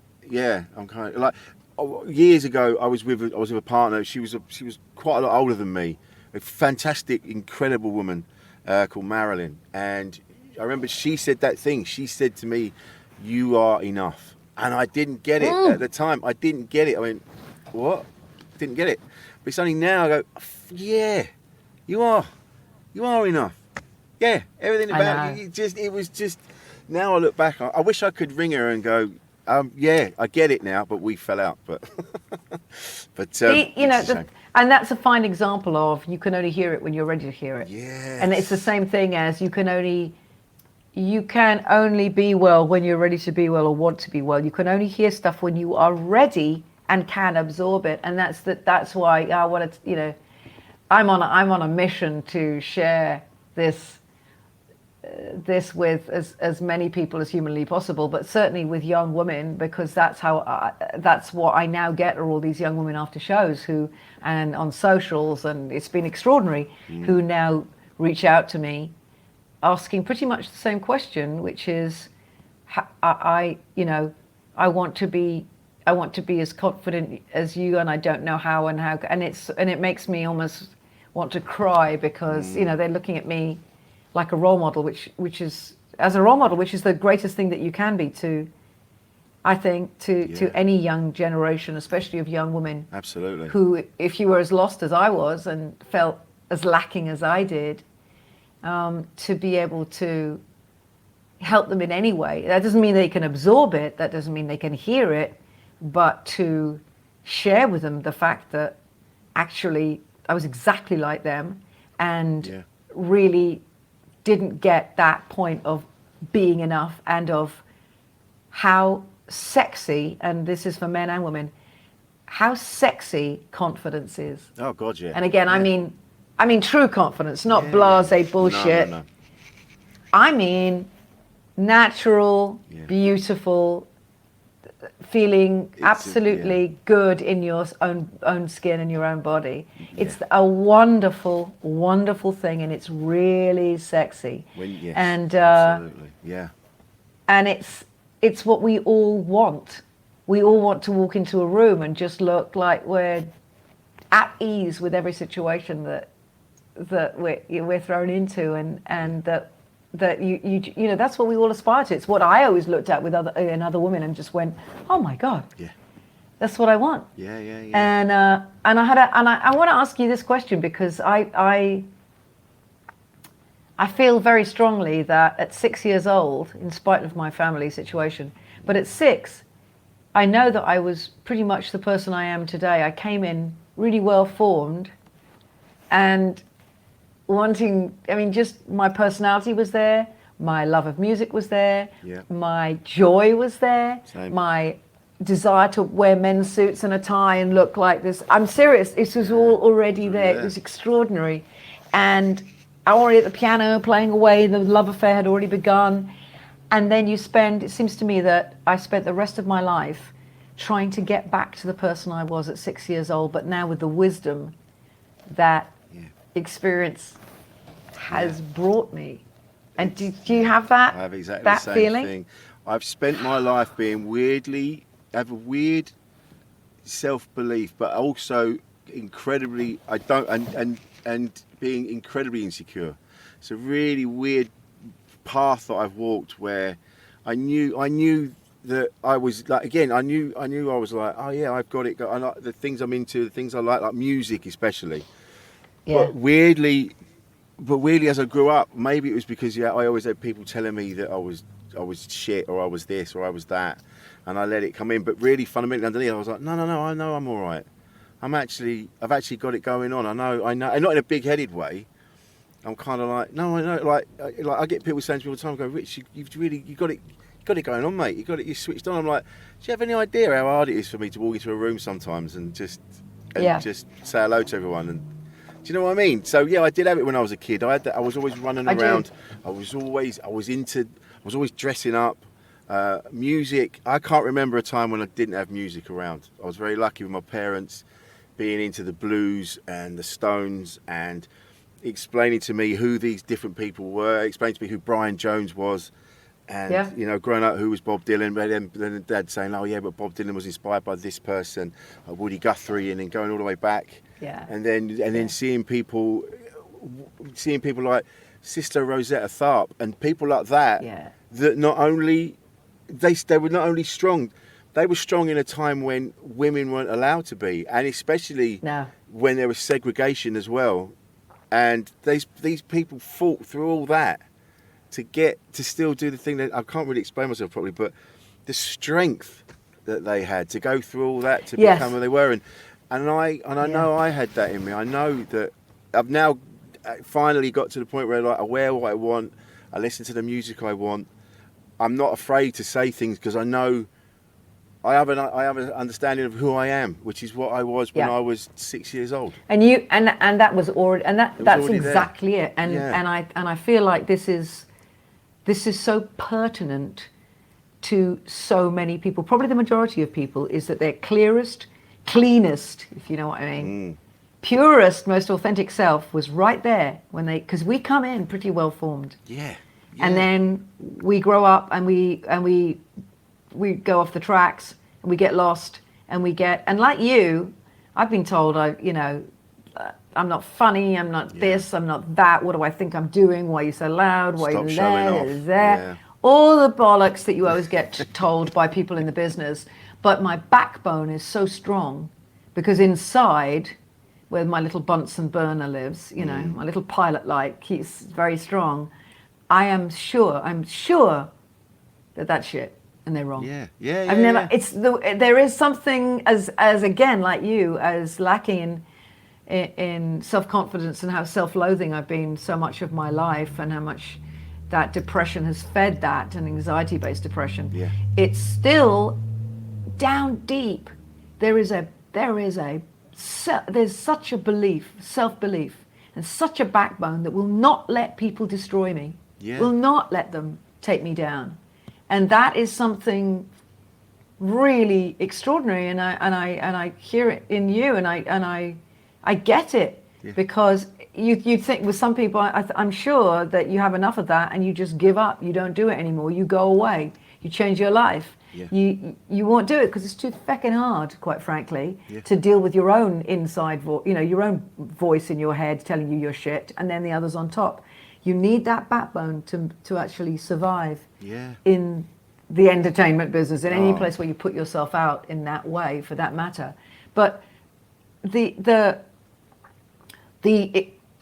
I'm kind of like, years ago I was with a partner. She was quite a lot older than me, a fantastic, incredible woman called Marilyn. And I remember she said that thing. She said to me, "You are enough," and I didn't get it at the time. I didn't get it. I went, "What?" Didn't get it. But it's only now I go, "Yeah, you are enough." Yeah, everything about it was just. Now I look back, I wish I could ring her and go, "Yeah, I get it now," but we fell out. But and that's a fine example of you can only hear it when you're ready to hear it. Yeah. And it's the same thing as you can only be well when you're ready to be well or want to be well. You can only hear stuff when you are ready and can absorb it. And that's why I want to, I'm on a mission to share this with as many people as humanly possible, but certainly with young women, because that's what I now get are all these young women after shows and on socials, and it's been extraordinary, who now reach out to me asking pretty much the same question, which is, I want to be as confident as you, and I don't know how, and it makes me almost want to cry because they're looking at me like a role model, which is the greatest thing that you can be to any young generation, especially of young women. Absolutely. Who, if you were as lost as I was and felt as lacking as I did, to be able to help them in any way. That doesn't mean they can absorb it. That doesn't mean they can hear it, but to share with them the fact that actually I was exactly like them and really didn't get that point of being enough and of how sexy, and this is for men and women, how sexy confidence is. Oh God, yeah. And again, I mean true confidence, not blasé bullshit. No. I mean natural, beautiful, feeling absolutely good in your own skin and your own body. It's a wonderful, wonderful thing, and it's really sexy. Absolutely, and it's what we all want. We all want to walk into a room and just look like we're at ease with every situation that we're thrown into, and that you know, that's what we all aspire to. It's what I always looked at with other women and just went, oh my God, that's what I want. And I want to ask you this question, because I feel very strongly that at 6 years old, in spite of my family situation, but at 6, I know that I was pretty much the person I am today. I came in really well formed and wanting, I mean, just my personality was there, my love of music was there, my joy was there, my desire to wear men's suits and a tie and look like this. I'm serious, this was all already there. It was extraordinary. And I was already at the piano playing away, the love affair had already begun. And then it seems to me that I spent the rest of my life trying to get back to the person I was at 6 years old, but now with the wisdom that experience has brought me. And do you have that? I have exactly that the same feeling? thing. I've spent my life being have a weird self-belief, but also incredibly, and being incredibly insecure. It's a really weird path that I've walked, where I knew that I was like, again, I knew I was like, oh yeah, I've got it. I like the things I'm into, the things I like music especially. But weirdly, as I grew up, maybe it was because I always had people telling me that I was shit, or I was this, or I was that, and I let it come in. But really, fundamentally underneath, I was like, no, I know I'm all right. I've actually got it going on. I know, and not in a big-headed way. I'm kind of like, no, I know, like I get people saying to me all the time, I go, Rich, you got it going on, mate. You switched on. I'm like, do you have any idea how hard it is for me to walk into a room sometimes and just say hello to everyone? And do you know what I mean? So yeah, I did have it when I was a kid. I was always running around. I was always dressing up. Music. I can't remember a time when I didn't have music around. I was very lucky with my parents being into the blues and the Stones, and explaining to me who these different people were, explaining to me who Brian Jones was, and you know, growing up, who was Bob Dylan. But then Dad saying, oh yeah, but Bob Dylan was inspired by this person, Woody Guthrie, and then going all the way back. And then seeing people like Sister Rosetta Tharpe and people like that, that not only they were not only strong, they were strong in a time when women weren't allowed to be, and especially when there was segregation as well. And these people fought through all that to still do the thing that I can't really explain myself properly, but the strength that they had to go through all that to become who they were. And I know I had that in me. I know that I've now finally got to the point where, like, I wear what I want, I listen to the music I want. I'm not afraid to say things, because I know I have an understanding of who I am, which is what I was when I was 6 years old. And that was already, and that's exactly it. And I feel like this is so pertinent to so many people. Probably the majority of people is that their cleanest, if you know what I mean, purest, most authentic self was right there because we come in pretty well formed. And then we grow up and we go off the tracks and we get lost and like you, I've been told I'm not funny, I'm not this, I'm not that, what do I think I'm doing, why are you so loud, why are you there, all the bollocks that you always get told by people in the business. But my backbone is so strong, because inside, where my little Bunsen burner lives, my little pilot light, he's very strong. I'm sure that that's shit. and they're wrong. I've never. It's there is something as again like you as lacking in self-confidence and how self-loathing I've been so much of my life, and how much that depression has fed that, and anxiety-based depression. Yeah. It's still down deep. There's such a belief, self-belief, and such a backbone that will not let people destroy me. Yeah. Will not let them take me down. And that is something really extraordinary, and I hear it in you, and I get it. Yeah. Because you think with some people, I'm sure that you have enough of that and you just give up. You don't do it anymore. You go away. You change your life. Yeah. You won't do it because it's too feckin' hard, quite frankly, Yeah. to deal with your own inside voice, your own voice in your head telling you your shit, and then the others on top. You need that backbone to actually survive in the entertainment business, in any place where you put yourself out in that way, for that matter. But the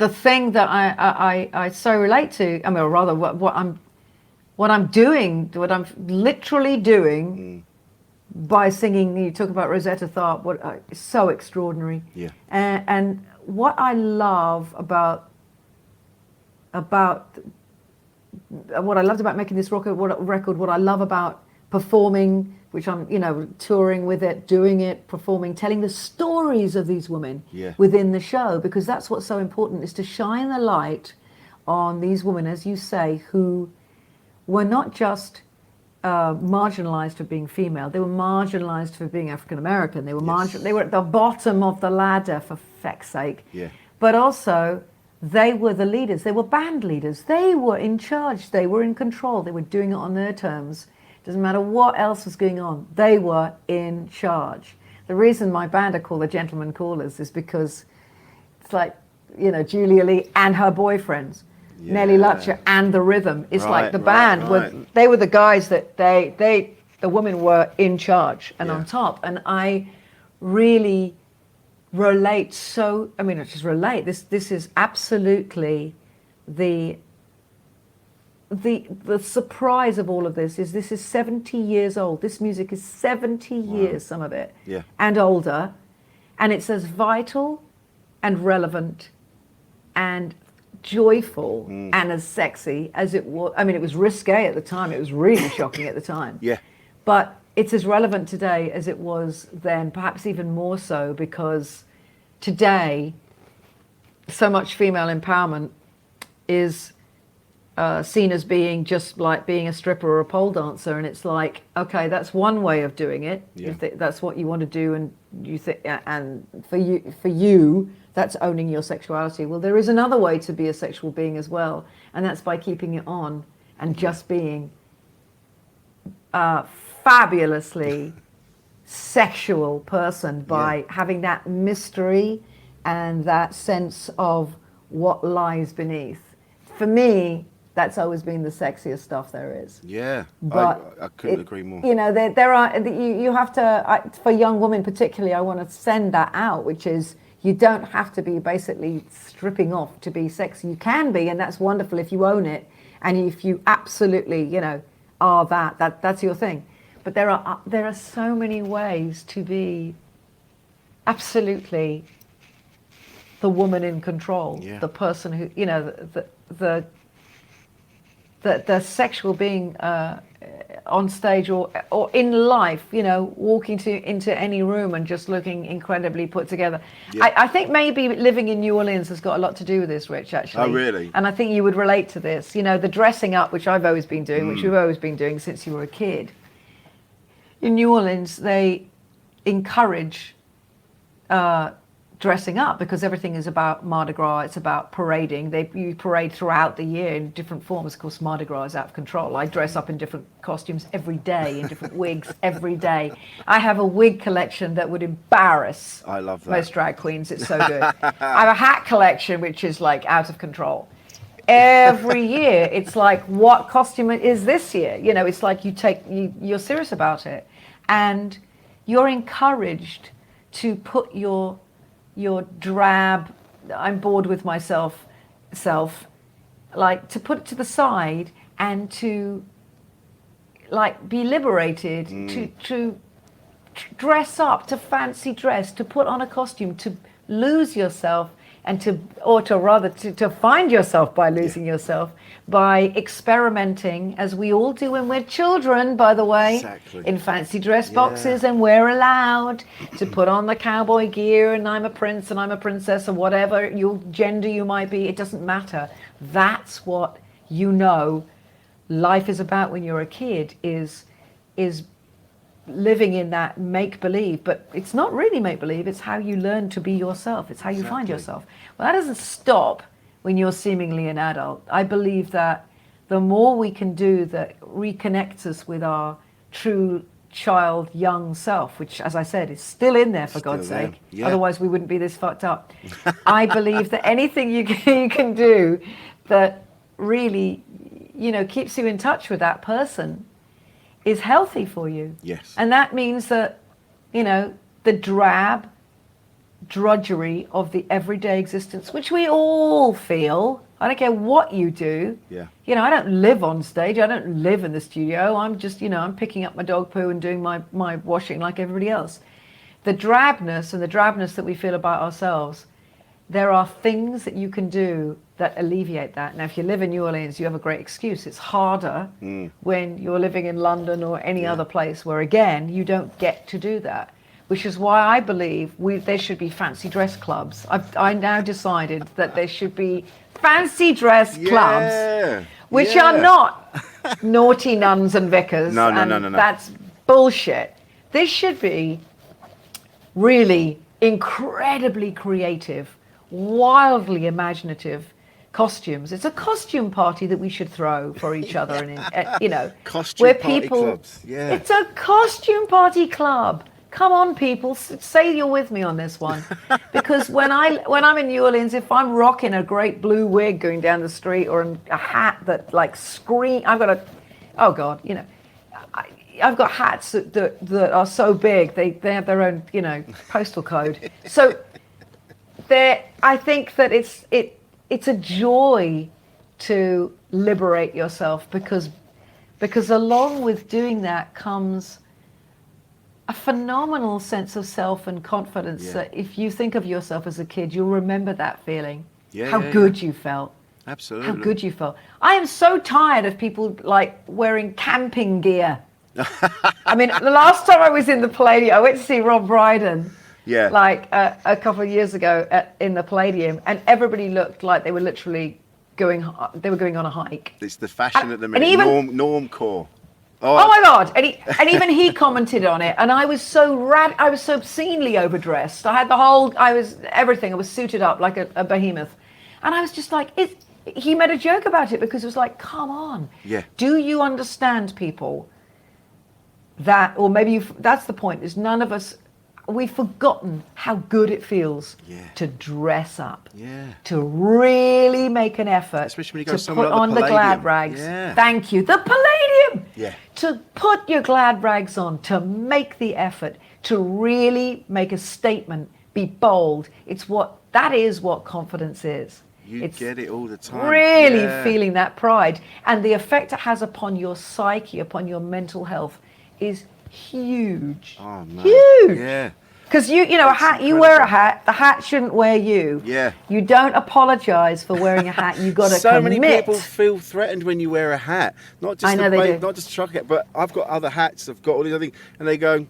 thing that I so relate to, I mean, or rather, what I'm doing, what I'm literally doing by singing. You talk about Rosetta Tharpe. What is so extraordinary. Yeah. And what I love about what I loved about making this record, what I love about performing, which I'm, touring with it, doing it, performing, telling the stories of these women within the show, because that's what's so important, is to shine the light on these women, as you say, who were not just marginalized for being female, they were marginalized for being African American. They were they were at the bottom of the ladder, for feck's sake. Yeah. But also, they were the leaders. They were band leaders. They were in charge. They were in control. They were doing it on their terms. Doesn't matter what else was going on. They were in charge. The reason my band are called the Gentlemen Callers is because it's like, Julia Lee and her boyfriends, Nellie Lutcher and the Rhythm. It's like the band, they were the guys that the women were in charge and on top. And I really relate not just relate, this is absolutely the surprise of all of this is 70 years old. This music is 70 years, some of it, and older, and it's as vital and relevant and joyful and as sexy as it was. I mean, it was risque at the time. It was really shocking at the time. Yeah. But it's as relevant today as it was then, perhaps even more so, because today so much female empowerment is seen as being just like being a stripper or a pole dancer, and it's like, okay, that's one way of doing it. If that's what you want to do, and you think, and for you, that's owning your sexuality. Well, there is another way to be a sexual being as well, and that's by keeping it on and just being fabulously sexual person by having that mystery and that sense of what lies beneath. For me, that's always been the sexiest stuff there is. Yeah, but I couldn't agree more. There are, you have to, for young women particularly, I want to send that out, which is, you don't have to be basically stripping off to be sexy. You can be, and that's wonderful if you own it, and if you absolutely, are that's your thing. But there are so many ways to be absolutely the woman in control, the person who, the sexual being on stage or in life, walking into any room and just looking incredibly put together. I think maybe living in New Orleans has got a lot to do with this, Rich, actually. Oh, really? And I think you would relate to this. The dressing up, which I've always been doing, which you've always been doing since you were a kid. In New Orleans, they encourage dressing up because everything is about Mardi Gras. It's about parading. You parade throughout the year in different forms. Of course, Mardi Gras is out of control. I dress up in different costumes every day, in different wigs every day. I have a wig collection that would embarrass I love that. most drag queens. It's so good. I have a hat collection which is like out of control. Every year, it's like, what costume is this year? It's like you're serious about it, and you're encouraged to put your drab, I'm bored with myself, self, like to put it to the side and to like be liberated to dress up, to fancy dress, to put on a costume, to lose yourself, and to find yourself by losing yourself, by experimenting, as we all do when we're children, by the way, in fancy dress boxes, and we're allowed to put on the cowboy gear, and I'm a prince and I'm a princess, or whatever your gender you might be, it doesn't matter. That's what life is about when you're a kid, is living in that make-believe, but it's not really make-believe, it's how you learn to be yourself, it's how you find yourself. Well, that doesn't stop when you're seemingly an adult. I believe that the more we can do that reconnects us with our true child, young self, which, as I said, is still in there, for God's sake. Yeah. Otherwise, we wouldn't be this fucked up. I believe that anything you can do that really, keeps you in touch with that person is healthy for you. Yes. And that means that, the drudgery of the everyday existence, which we all feel. I don't care what you do. Yeah. I don't live on stage. I don't live in the studio. I'm just, I'm picking up my dog poo and doing my washing like everybody else. The drabness that we feel about ourselves, there are things that you can do that alleviate that. Now, if you live in New Orleans, you have a great excuse. It's harder when you're living in London or any other place where, again, you don't get to do that, which is why I believe there should be fancy dress clubs. I now decided that there should be fancy dress clubs, which are not naughty nuns and vicars. No. That's bullshit. This should be really incredibly creative, wildly imaginative costumes. It's a costume party that we should throw for each other, and costume where party people. Clubs. Yeah. It's a costume party club. Come on, people, say you're with me on this one, because when I'm in New Orleans, if I'm rocking a great blue wig going down the street, or a hat that I've got hats that are so big they have their own postal code. So I think that it's a joy to liberate yourself, because along with doing that comes a phenomenal sense of self and confidence. That if you think of yourself as a kid, you'll remember that feeling. How good you felt. Absolutely. How good you felt. I am so tired of people wearing camping gear. I mean, the last time I was in the Palladium, I went to see Rob Brydon. Yeah. A couple of years ago in the Palladium, and everybody looked like they were literally going on a hike. It's the fashion at the minute. And even, normcore. Oh my God! And even he commented on it, and I was so obscenely overdressed. I was everything. I was suited up like a behemoth, and I was just like, he made a joke about it, because it was like, come on, do you understand, people? That, or maybe that's the point. Is none of us. We've forgotten how good it feels to dress up, to really make an effort, especially when you go to put on the glad rags. Yeah. Thank you, the Palladium. Yeah. To put your glad rags on, to make the effort, to really make a statement, be bold. That is what confidence is. It's get it all the time. Really feeling that pride, and the effect it has upon your psyche, upon your mental health, is huge. Oh man. Huge. Yeah. Because you wear a hat, the hat shouldn't wear you. Yeah. You don't apologize for wearing a hat. You got to so commit. many people feel threatened when you wear a hat. Not just not just a truck hat, but I've got other hats. I've got all these other things, and they go,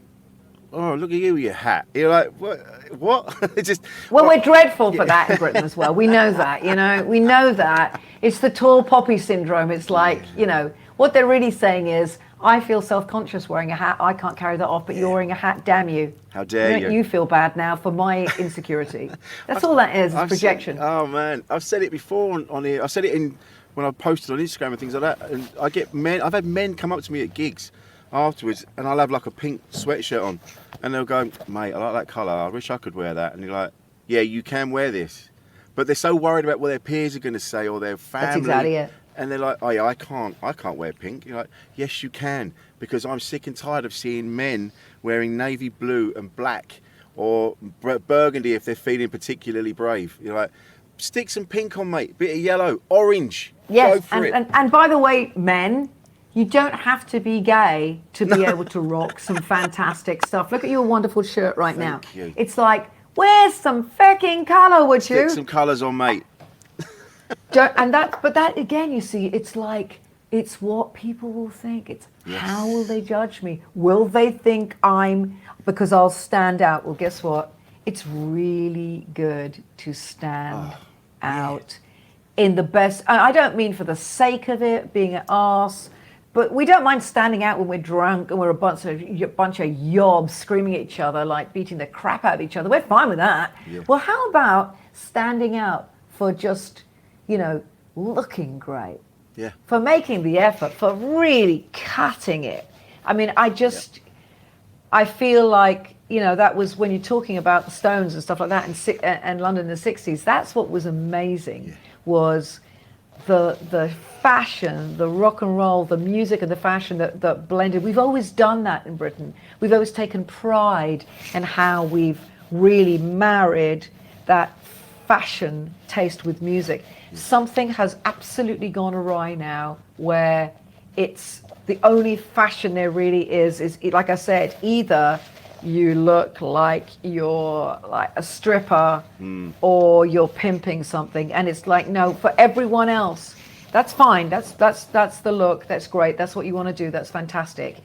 "Oh, look at you with your hat." You're like, "What?" It's just. We're dreadful for that in Britain as well. We know that. We know that. It's the tall poppy syndrome. It's like, what they're really saying is, I feel self-conscious wearing a hat. I can't carry that off, but you're wearing a hat. Damn you! How dare you? You feel bad now for my insecurity. That's all that is projection. Oh man, I've said it before on here. I've said it when I posted on Instagram and things like that. And I've had men come up to me at gigs afterwards, and I'll have like a pink sweatshirt on, and they'll go, "Mate, I like that colour. I wish I could wear that." And you're like, "Yeah, you can wear this," but they're so worried about what their peers are going to say or their family. That's exactly it. And they're like, "Oh yeah, I can't wear pink." You're like, "Yes, you can, because I'm sick and tired of seeing men wearing navy blue and black, or burgundy if they're feeling particularly brave." You're like, "Stick some pink on, mate. Bit of yellow, orange. Yes, go for it." And by the way, men, You don't have to be gay to be able to rock some fantastic stuff. Look at your wonderful shirt right now. Thank you. It's like, where's some fucking colour, would you? Stick some colours on, mate. But that again, you see, it's like, it's what people will think. It's how will they judge me? Will they think because I'll stand out? Well, guess what? It's really good to stand out in the best. I don't mean for the sake of it, being an arse, but we don't mind standing out when we're drunk and we're a bunch of yobs screaming at each other, like beating the crap out of each other. We're fine with that. Yeah. Well, how about standing out for just, looking great? Yeah. For making the effort, for really cutting it. I mean, I feel like, that was when you're talking about the Stones and stuff like that and London in the 60s, that's what was amazing, was the fashion, the rock and roll, the music and the fashion that blended. We've always done that in Britain. We've always taken pride in how we've really married that fashion taste with music. Something has absolutely gone awry now, where it's the only fashion there really is like I said, either you look like you're like a stripper or you're pimping something, and it's like, no, for everyone else, that's fine, that's the look, that's great, that's what you want to do, that's fantastic,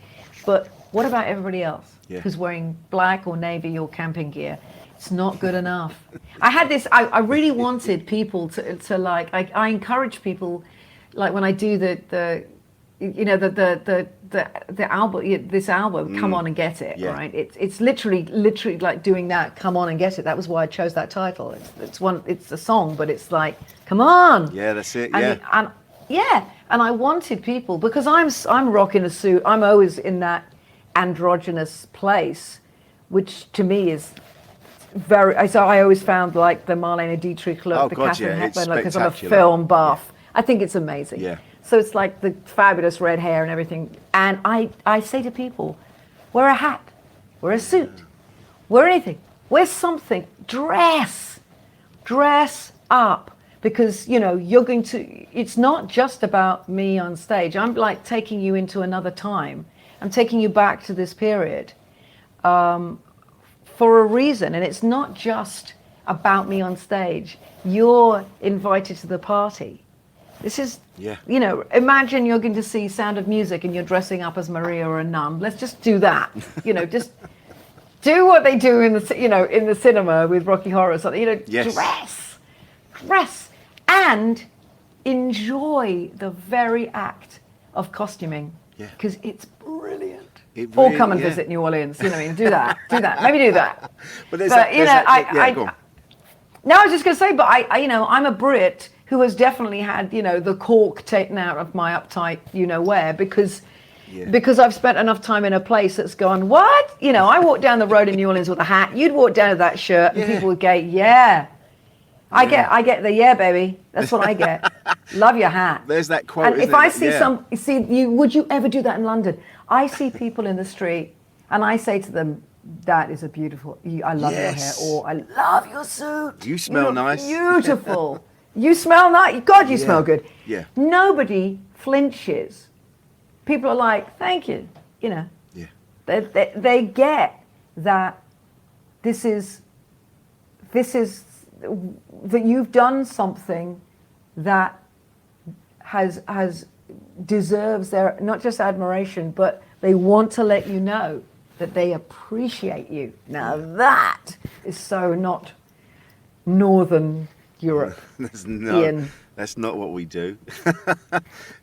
but what about everybody else who's wearing black or navy or camping gear? It's not good enough. I had this, I really wanted people to like, I encourage people, like when I do the album, this album, Come On and Get It, right? It's literally like doing that, Come On and Get It. That was why I chose that title. It's a song, but it's like, come on. Yeah, that's it. And I wanted people, because I'm rocking a suit. I'm always in that androgynous place, which to me is so I always found like the Marlene Dietrich look, the Katharine Hepburn look, because I'm a film buff. I think it's amazing. Yeah. So it's like the fabulous red hair and everything. And I say to people, wear a hat, wear a suit, wear anything, wear something, dress up. Because, you're going to, it's not just about me on stage. I'm like taking you into another time. I'm taking you back to this period. For a reason, and it's not just about me on stage. You're invited to the party. This is, imagine you're going to see Sound of Music and you're dressing up as Maria or a nun. Let's just do that. Just do what they do in the, in the cinema with Rocky Horror or something. Dress, and enjoy the very act of costuming, because it's brilliant. Or come and visit New Orleans. Do that. Maybe do that. But no, I was just going to say, but I'm a Brit who has definitely had, the cork taken out of my uptight, where, because I've spent enough time in a place that's gone, what? I walked down the road in New Orleans with a hat. You'd walk down with that shirt, and people would go, I get the baby. That's what I get. Love your hat. There's that quote. And if I see would you ever do that in London? I see people in the street, and I say to them, "That is a beautiful. I love your hair," or "I love your suit. You smell nice. Beautiful. You smell nice. God, you smell good." Yeah. Nobody flinches. People are like, "Thank you." Yeah. They get that. This is that you've done something that has deserves their not just admiration, but they want to let you know that they appreciate you. Now that is so not Northern Europe. That's not what we do.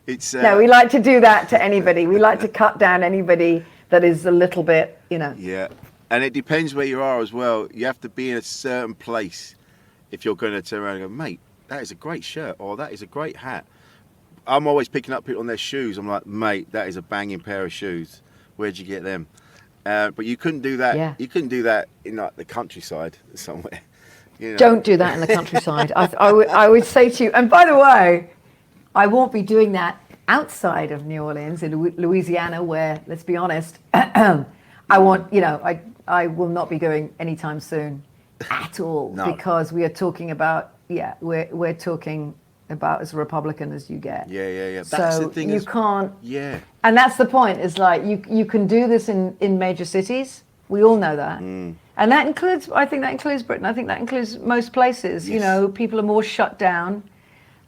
It's no, we like to do that to anybody. We like to cut down anybody that is a little bit, Yeah, and it depends where you are as well. You have to be in a certain place if you're going to turn around and go, mate, that is a great shirt, or that is a great hat. I'm always picking up people on their shoes. I'm like, mate, that is a banging pair of shoes. Where'd you get them? But you couldn't do that. Yeah. You couldn't do that in like the countryside somewhere. Don't do that in the countryside. I would say to you, and by the way, I won't be doing that outside of New Orleans in Louisiana, where, let's be honest, I will not be going anytime soon at all, because we are talking about, we're talking about as Republican as you get. Yeah. So That's the thing. you can't. Yeah. And that's the point. Is like you can do this in major cities. We all know that. And that includes, I think that includes Britain. I think that includes most places. You Yes. know, people are more shut down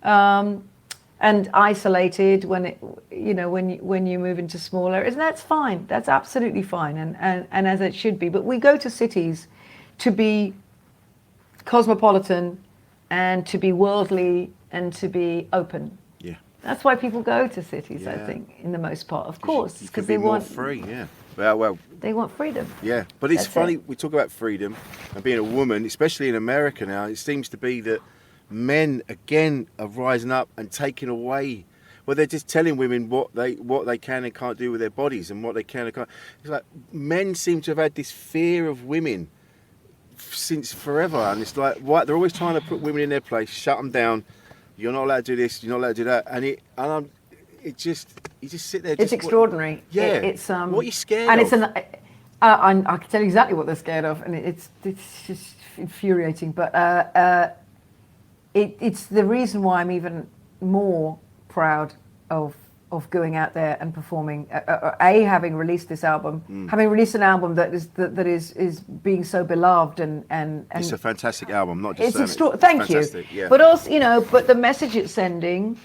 and isolated when you move into small areas. And that's fine. That's absolutely fine. And as it should be. But we go to cities to be cosmopolitan and to be worldly and to be open. Yeah. That's why people go to cities, I Yeah. think, in the most part, of course, You because can they be more want free. Yeah. Well. they want freedom. Yeah, but it's That's funny, it. we talk about freedom and being a woman, especially in America now, it seems to be that men again are rising up and taking away, well, they're just telling women what they can and can't do with their bodies and what they can and can't. It's like men seem to have had this fear of women since forever, and it's like, what, they're always trying to put women in their place, shut them down, you're not allowed to do this, you're not allowed to do that, and you just sit there. It's extraordinary. Yeah. It's what are you scared and of? I can tell you exactly what they're scared of, and it's just infuriating. But it's the reason why I'm even more proud of going out there and performing. Having released this album, having released an album that is being so beloved and It's a fantastic album, not just it's saying thank you. fantastic, yeah. But also, but the message it's sending,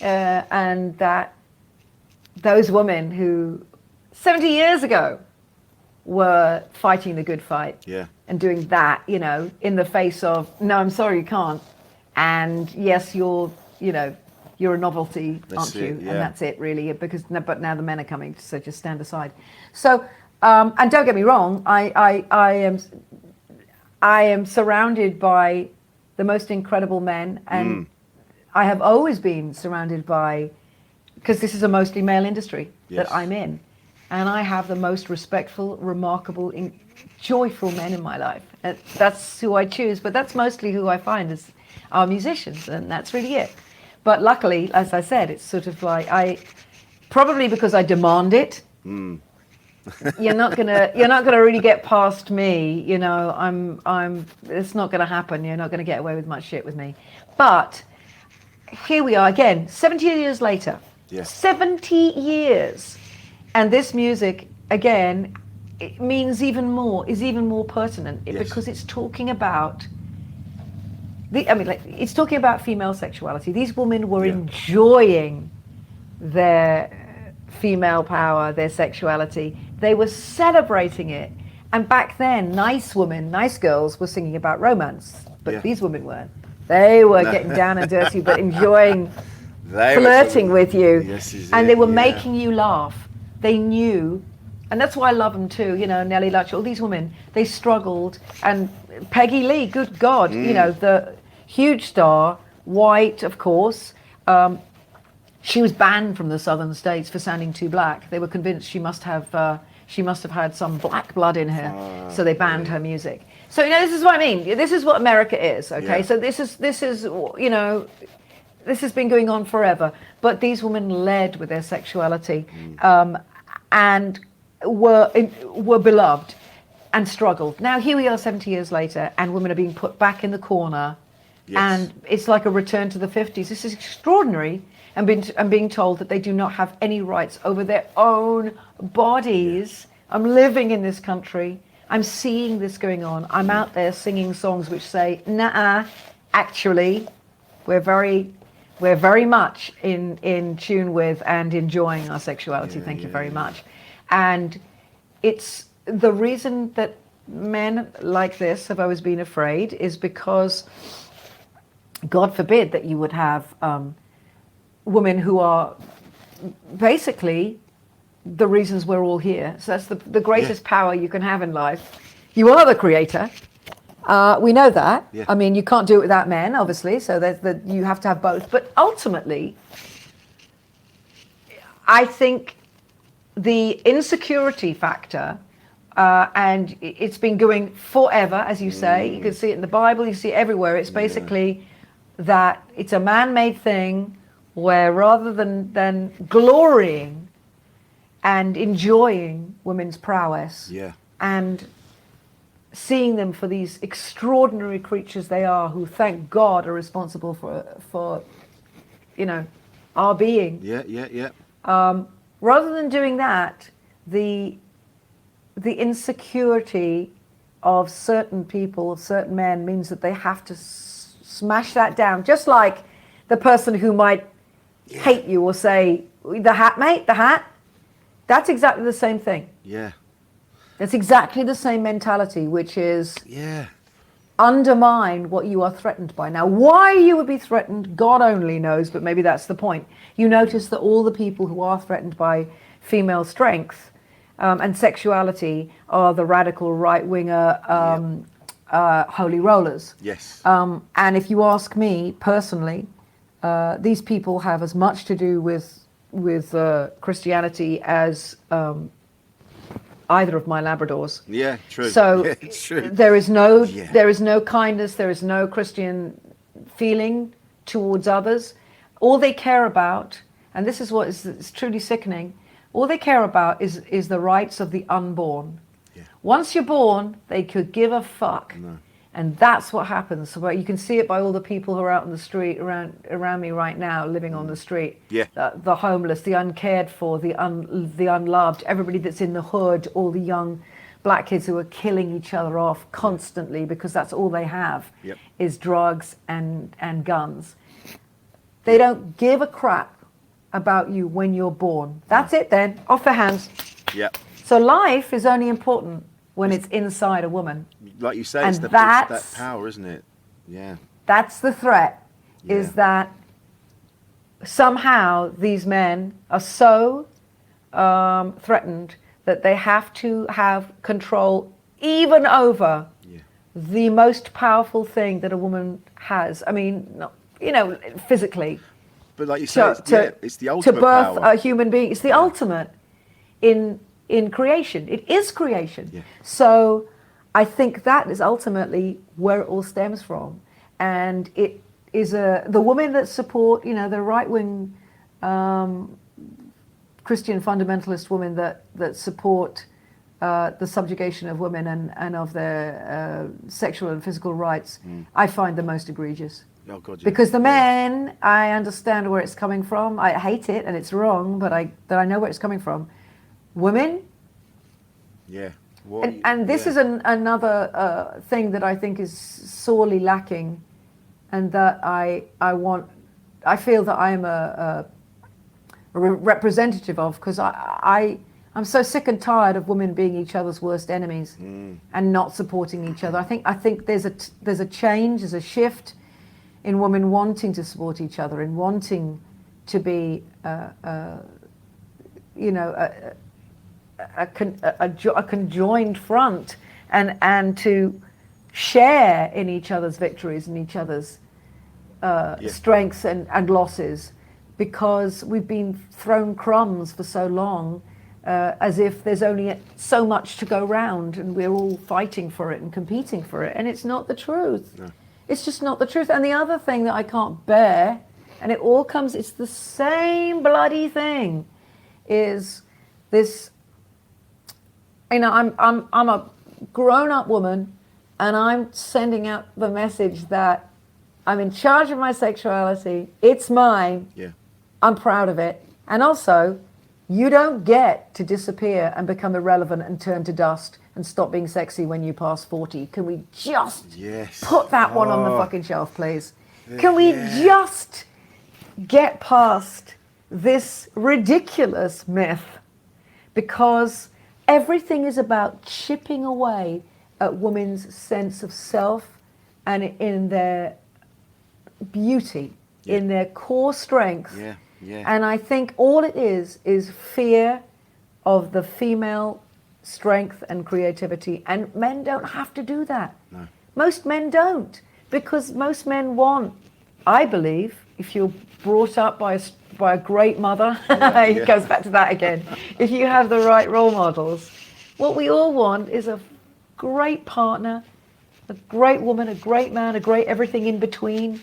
and that those women who 70 years ago were fighting the good fight, Yeah. and doing that, in the face of, no, I'm sorry, you can't, and yes, you're a novelty, aren't you? Yeah. And that's it, really, but now the men are coming, so just stand aside. So, and don't get me wrong, I am surrounded by the most incredible men, and I have always been surrounded by, because this is a mostly male industry Yes. that I'm in, and I have the most respectful, remarkable, joyful men in my life. And that's who I choose, but that's mostly who I find as our musicians, and that's really it. But luckily, as I said, it's sort of like probably because I demand it. You're not gonna really get past me. It's not gonna happen. You're not gonna get away with much shit with me. But here we are again, 70 years later. Yes. 70 years, and this music again, it means is even more pertinent Yes. because it's talking about. It's talking about female sexuality. These women were enjoying their female power, their sexuality. They were celebrating it. And back then, nice women, nice girls were singing about romance. But these women weren't. They were getting down and dirty, but enjoying flirting with you. And they were making you laugh. They knew. And that's why I love them too. Nellie Lutch, all these women, they struggled. And Peggy Lee, good God, the huge star, white, of course. She was banned from the southern states for sounding too black. They were convinced she must have had some black blood in her, so they banned her music. So this is what I mean. This is what America is. Okay, so this is this has been going on forever. But these women led with their sexuality, and were beloved and struggled. Now here we are 70 years later, and women are being put back in the corner. Yes. And it's like a return to the 50s. This is extraordinary. And being told that they do not have any rights over their own bodies. I'm living in this country. I'm seeing this going on. I'm out there singing songs which say, nah, actually, we're very much in tune with and enjoying our sexuality. Thank you very much. And it's the reason that men like this have always been afraid is because, God forbid, that you would have women who are basically the reasons we're all here. So that's the greatest power you can have in life. You are the creator. We know that. Yeah. I mean, you can't do it without men, obviously. So you have to have both. But ultimately, I think the insecurity factor, and it's been going forever, as you say. You can see it in the Bible. You see it everywhere. It's basically that it's a man-made thing where rather than glorying and enjoying women's prowess and seeing them for these extraordinary creatures they are, who, thank God, are responsible for our being. Yeah. Rather than doing that, the insecurity of certain people, of certain men, means that they have to smash that down. Just like the person who might hate you or say, the hat, mate, the hat. That's exactly the same thing. Yeah. It's exactly the same mentality, which is Yeah. undermine what you are threatened by. Now, why you would be threatened, God only knows, but maybe that's the point. You notice that all the people who are threatened by female strength and sexuality are the radical right-winger holy rollers. Yes. And if you ask me personally, these people have as much to do with Christianity as either of my Labradors. Yeah, true. So yeah, it's true. there is no kindness, there is no Christian feeling towards others. All they care about, and this is what is truly sickening, all they care about is the rights of the unborn. Yeah. Once you're born, they could give a fuck. No. And that's what happens. So you can see it by all the people who are out on the street around me right now, living on the street. Yeah. The homeless, the uncared for, the unloved, everybody that's in the hood, all the young black kids who are killing each other off constantly because that's all they have is drugs and guns. They don't give a crap about you when you're born. That's it then. Off their hands. Yeah. So life is only important when it's inside a woman. Like you say, And it's that power, isn't it? Yeah. That's the threat, is that somehow these men are so threatened that they have to have control even over the most powerful thing that a woman has. I mean, physically. But like you say, it's the ultimate to birth power. a human being. It's the ultimate in creation. It is creation. Yeah. So I think that is ultimately where it all stems from. And it is the women that support, the right-wing Christian fundamentalist women that support the subjugation of women and of their sexual and physical rights, I find the most egregious. Oh, God, yeah. Because the men, I understand where it's coming from. I hate it and it's wrong, but I know where it's coming from. Women. Yeah. And this is another thing that I think is sorely lacking, and that I feel that I am a representative of, because I'm so sick and tired of women being each other's worst enemies and not supporting each other. I think there's a change, there's a shift in women wanting to support each other and wanting to be a conjoined front and to share in each other's victories and each other's strengths and losses, because we've been thrown crumbs for so long, as if there's only so much to go round and we're all fighting for it and competing for it, and it's not the truth. No. It's just not the truth. And the other thing that I can't bear, and it's the same bloody thing, is this. I'm a grown-up woman, and I'm sending out the message that I'm in charge of my sexuality. It's mine. Yeah. I'm proud of it. And also, you don't get to disappear and become irrelevant and turn to dust and stop being sexy when you pass 40. Can we just put that one on the fucking shelf, please? Can we just get past this ridiculous myth? Because everything is about chipping away at women's sense of self and in their beauty, in their core strength. And I think all it is fear of the female strength and creativity. And men don't have to do that. No. Most men don't, because most men want, I believe, if you're brought up by a great mother, it goes back to that again. If you have the right role models, what we all want is a great partner, a great woman, a great man, a great everything in between.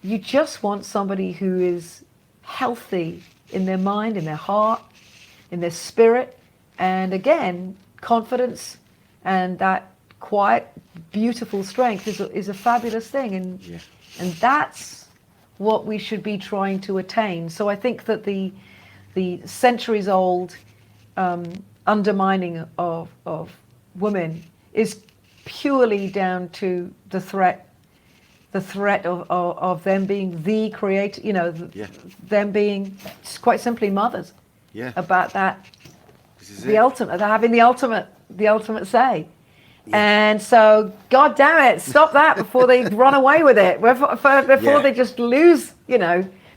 You just want somebody who is healthy in their mind, in their heart, in their spirit, and again, confidence and that quiet, beautiful strength is a fabulous thing, and that's what we should be trying to attain. So I think that the centuries old undermining of women is purely down to the threat of them being the creator, them being quite simply mothers. Yeah. About that, This is the it. ultimate, having the ultimate say. And so, God damn it, stop that before they run away with it, before they just lose,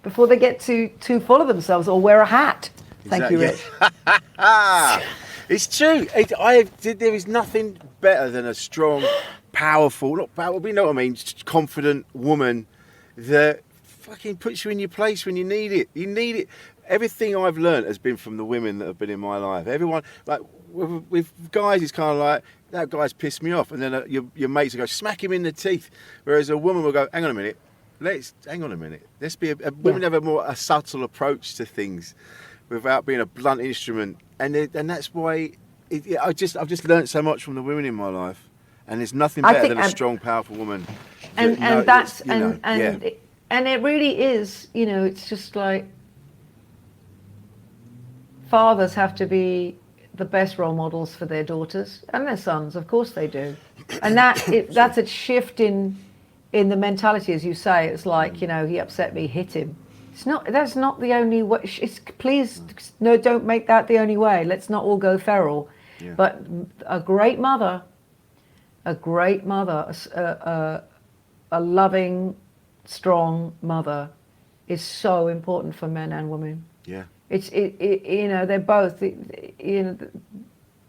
before they get too full of themselves or wear a hat. Thank you, Rich. It's true. There is nothing better than a strong, powerful, not powerful, you know what I mean, confident woman that fucking puts you in your place when you need it. You need it. Everything I've learned has been from the women that have been in my life. Everyone, like with guys, it's kind of like, that guy's pissed me off, and then your mates will go smack him in the teeth, whereas a woman will go, hang on a minute, let's be women have a subtle approach to things without being a blunt instrument, and that's why I've just learned so much from the women in my life, and there's nothing better than a strong, powerful woman. And it really is, it's just like fathers have to be the best role models for their daughters and their sons, of course they do, and that's a shift in the mentality, as you say. It's like, he upset me, hit him. That's not the only way. Please, no, don't make that the only way. Let's not all go feral. Yeah. But a great mother, a loving, strong mother is so important for men and women. Yeah. They're both,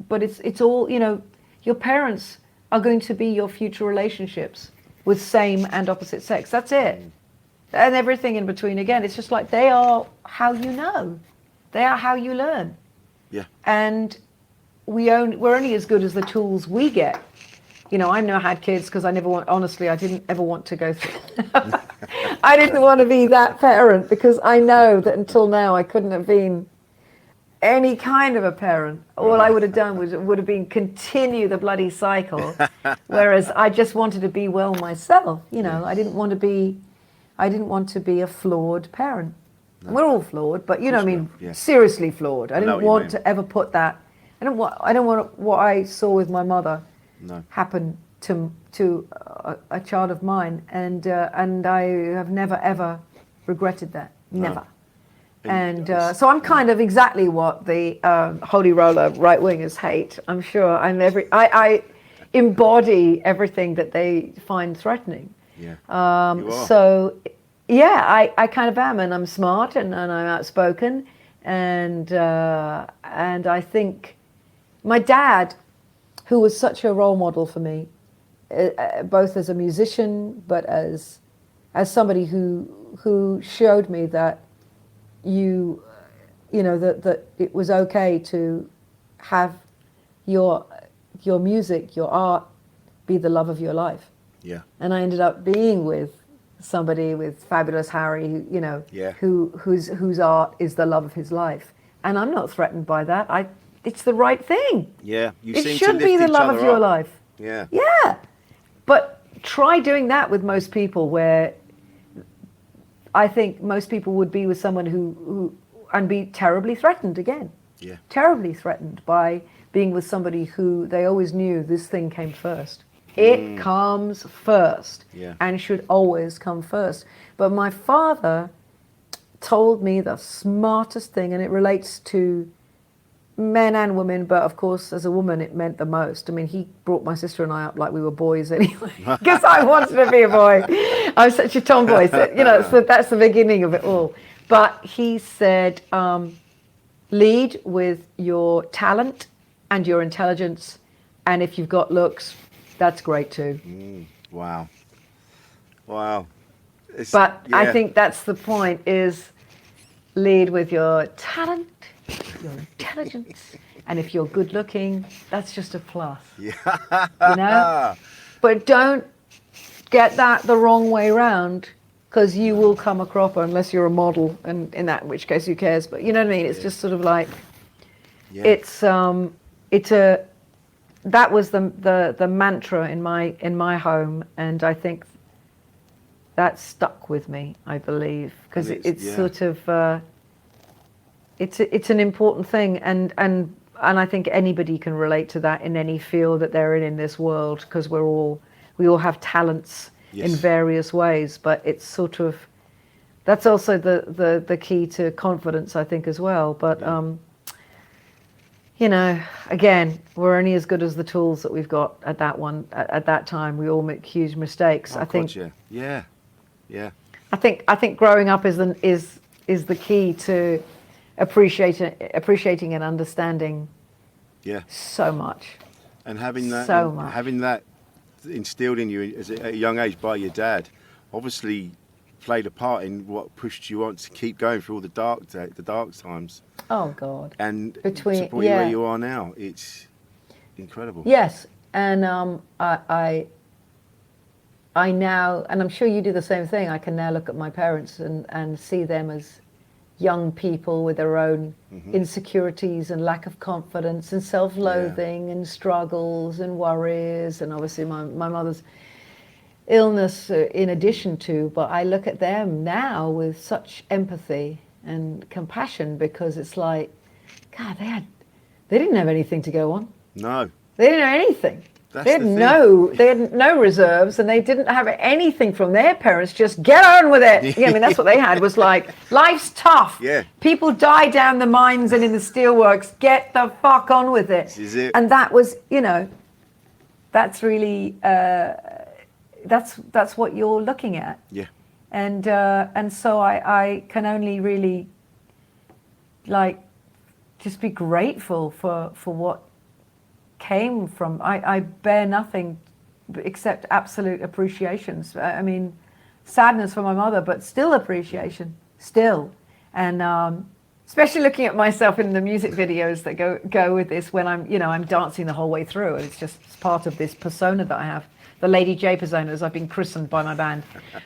but it's all, your parents are going to be your future relationships with same and opposite sex. That's it. And everything in between, again, it's just like they are how you know. They are how you learn. Yeah. And we're only as good as the tools we get. I never had kids because I didn't ever want to go through. I didn't want to be that parent because I know that until now I couldn't have been any kind of a parent. All I would have done would have been continue the bloody cycle. Whereas I just wanted to be well myself. I didn't want to be a flawed parent. No. We're all flawed, but seriously flawed. I didn't want to ever put that. I don't want what I saw with my mother happen to a child of mine, and I have never ever regretted that. Never. No. And so I'm kind of exactly what the holy roller right wingers hate. I'm sure I embody everything that they find threatening. Yeah. So yeah, I kind of am, and I'm smart and I'm outspoken, and I think my dad, who was such a role model for me, both as a musician, but as somebody who showed me that that it was okay to have your music, your art, be the love of your life. Yeah. And I ended up being with somebody, with Fabulous Harry, whose art is the love of his life, and I'm not threatened by that. It's the right thing. Yeah, it should be the love of your life. Yeah. Yeah, but try doing that with most people, where I think most people would be with someone who and be terribly threatened again. Yeah. Terribly threatened by being with somebody who they always knew this thing came first. It comes first, and should always come first. But my father told me the smartest thing, and it relates to men and women, but of course as a woman it meant the most. I mean, he brought my sister and I up like we were boys anyway, because I wanted to be a boy. I'm such a tomboy, so that's the beginning of it all. But he said, lead with your talent and your intelligence, and if you've got looks, that's great too. Wow. I think that's the point, is lead with your talent, your intelligence, and if you're good looking, that's just a plus. Yeah. But don't get that the wrong way round, because you will come a cropper unless you're a model, and in which case who cares? But you know what I mean? It's just sort of like that was the mantra in my home, and I think that stuck with me, I believe, because And it's yeah. sort of it's an important thing, and I think anybody can relate to that in any field that they're in this world, because we all have talents in Yes. various ways, but it's sort of, that's also the key to confidence, I think, as well. But you know, again, we're only as good as the tools that we've got at that time. We all make huge mistakes. Oh, I think. God, yeah. Yeah. I think growing up is the key to appreciating and understanding. Yeah. So much. And having that, So much. having that instilled in you at a young age by your dad, obviously played a part in what pushed you on to keep going through all the dark times, Oh God. and to Between put you where you are now. It's incredible. Yes, and I now, and I'm sure you do the same thing, I can now look at my parents and see them as young people with their own insecurities and lack of confidence and self-loathing and struggles and worries, and obviously my mother's illness in addition to, but I look at them now with such empathy and compassion, because it's like, God, they didn't have anything to go on. No. They didn't know anything. That's They had the thing. they had no reserves, and they didn't have anything from their parents. Just get on with it. Yeah, I mean, that's what they had, was like, life's tough. Yeah. People die down the mines and in the steelworks. Get the fuck on with it. This is it. And that was, you know, that's really, that's what you're looking at. Yeah. And so I can only really, like, just be grateful for what came from. I bear nothing except absolute appreciations. I mean, sadness for my mother, but still appreciation, still. And especially looking at myself in the music videos that go with this, when I'm dancing the whole way through, and it's just part of this persona that I have, the Lady J persona, as I've been christened by my band.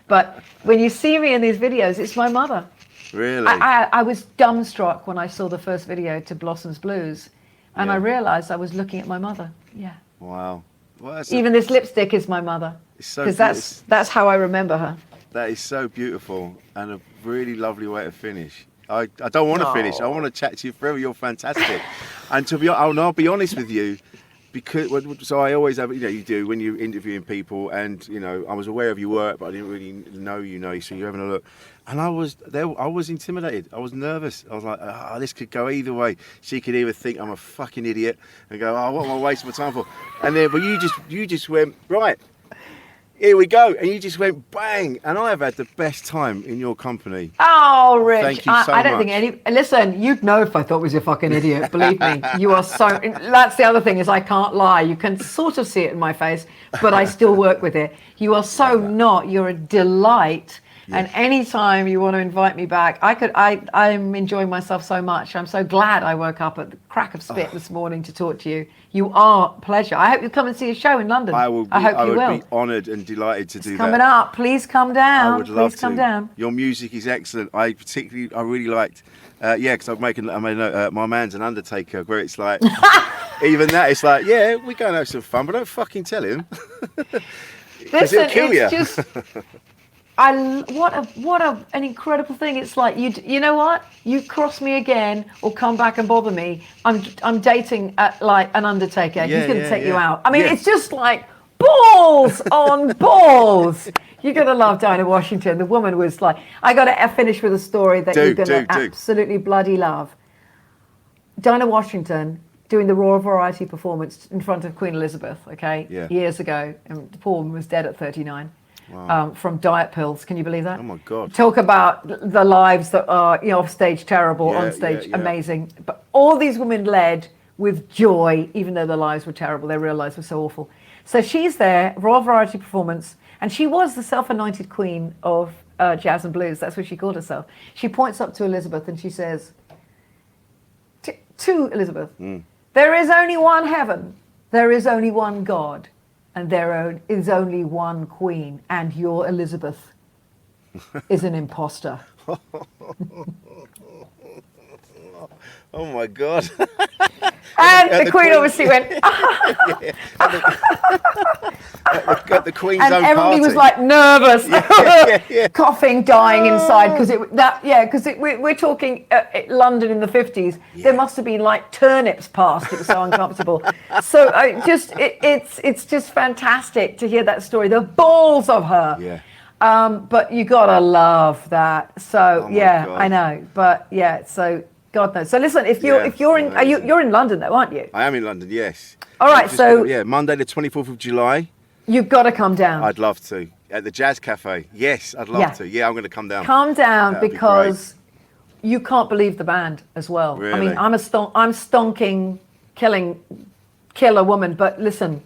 But when you see me in these videos, it's my mother. Really? I was dumbstruck when I saw the first video to Blossom's Blues, and I realized I was looking at my mother. Yeah. Wow. Well, Even this lipstick is my mother. It's so because that's how I remember her. That is so beautiful, and a really lovely way to finish. I don't want to finish. I want to chat to you forever. You're fantastic. And to be, I'll be honest with you, because so I always have, you do when you're interviewing people, and I was aware of your work, but I didn't really know, so you're having a look, and I was intimidated. I was nervous. I was like, this could go either way. She could either think I'm a fucking idiot and go, what am I wasting my time for? And then, but you just went, right, here we go, and you just went bang, and I have had the best time in your company. Oh, Rich, thank you so I don't much. think listen, you'd know if I thought was a fucking idiot, believe me. You are so, that's the other thing, is I can't lie. You can sort of see it in my face, but I still work with it. You are so not, you're a delight. And anytime you want to invite me back, I'm enjoying myself so much. I'm so glad I woke up at the crack of spit this morning to talk to you. You are a pleasure. I hope you come and see a show in London. I would be honoured and delighted to do that. Coming up, please come down. I would love please come to. down. Your music is excellent. I really liked, because I made a note, My Man's an Undertaker, where it's like, even that, it's like, yeah, we're going to have some fun, but don't fucking tell him. Listen, it'll kill you. Just, what an incredible thing. It's like, you know what? You cross me again or come back and bother me, I'm dating like an Undertaker. He's going to take you out. I mean, it's just like balls on balls. You're going to love Dinah Washington. The woman was like, I got to finish with a story that you're going to absolutely bloody love. Dinah Washington doing the Royal Variety performance in front of Queen Elizabeth, years ago, and the poor woman was dead at 39. Wow. From diet pills. Can you believe that? Oh my God. Talk about the lives that are, off stage terrible, on stage amazing. But all these women led with joy, even though their lives were terrible. Their real lives were so awful. So she's there, Royal Variety performance, and she was the self-anointed queen of jazz and blues. That's what she called herself. She points up to Elizabeth and she says, to Elizabeth, there is only one heaven, there is only one God, and there is only one queen, and your Elizabeth is an imposter. Oh my God. And the Queen obviously went, at the Queen's and own everybody party. was like nervous, Yeah. coughing, dying inside because we're talking London in the 50s. There must have been like turnips passed. It was so uncomfortable. So it's just fantastic to hear that story. The balls of her. Yeah. But you gotta love that. So Oh my yeah, God. I know. But yeah, so God knows. So listen, if you're in, you're in London though, aren't you? I am in London, yes. All right, so Monday the 24th of July. you've got to come down. I'd love to. At the Jazz Cafe. Yes, I'd love to. Yeah, I'm going to come down. Come down That'd be because you can't believe the band as well. Really? I mean, I'm stonking, killer woman, but listen,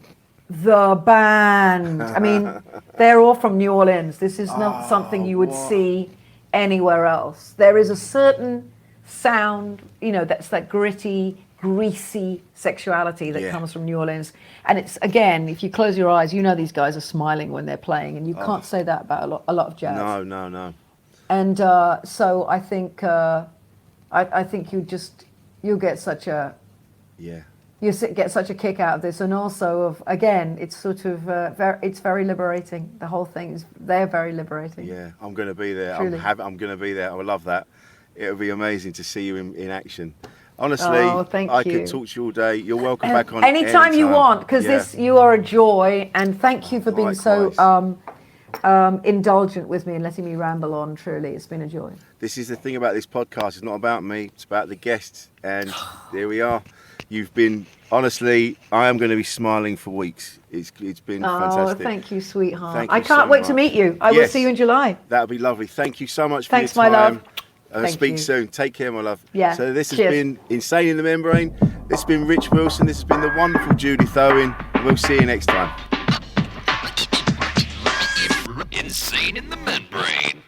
the band. I mean, they're all from New Orleans. This is not something you would see anywhere else. There is a certain sound, that's that gritty, greasy sexuality that comes from New Orleans. And it's, again, if you close your eyes, these guys are smiling when they're playing, and you can't say that about a lot of jazz. No. And so I think I think you'll get such a get such a kick out of this, and also of, again, it's sort of it's very liberating. The whole thing they're very liberating. Yeah, I'm going to be there. Truly. I'm going to be there. I would love that. It would be amazing to see you in action. Honestly, I could talk to you all day. You're welcome back on anytime you want, because you are a joy, and thank you for being so indulgent with me and letting me ramble on. Truly, it's been a joy. This is the thing about this podcast. It's not about me. It's about the guests. And there we are. You've been, honestly, I am going to be smiling for weeks. It's been fantastic. Oh, thank you, sweetheart. Thank you I can't so wait to much. meet you. I will see you in July. That'll be lovely. Thank you so much for Thanks, your time. my love. Speak you. soon. Take care, my love. Yeah. So this has Cheers. been Insane in the Membrane. This has been Rich Wilson. This has been the wonderful Judith Owen. We'll see you next time. Insane in the Membrane.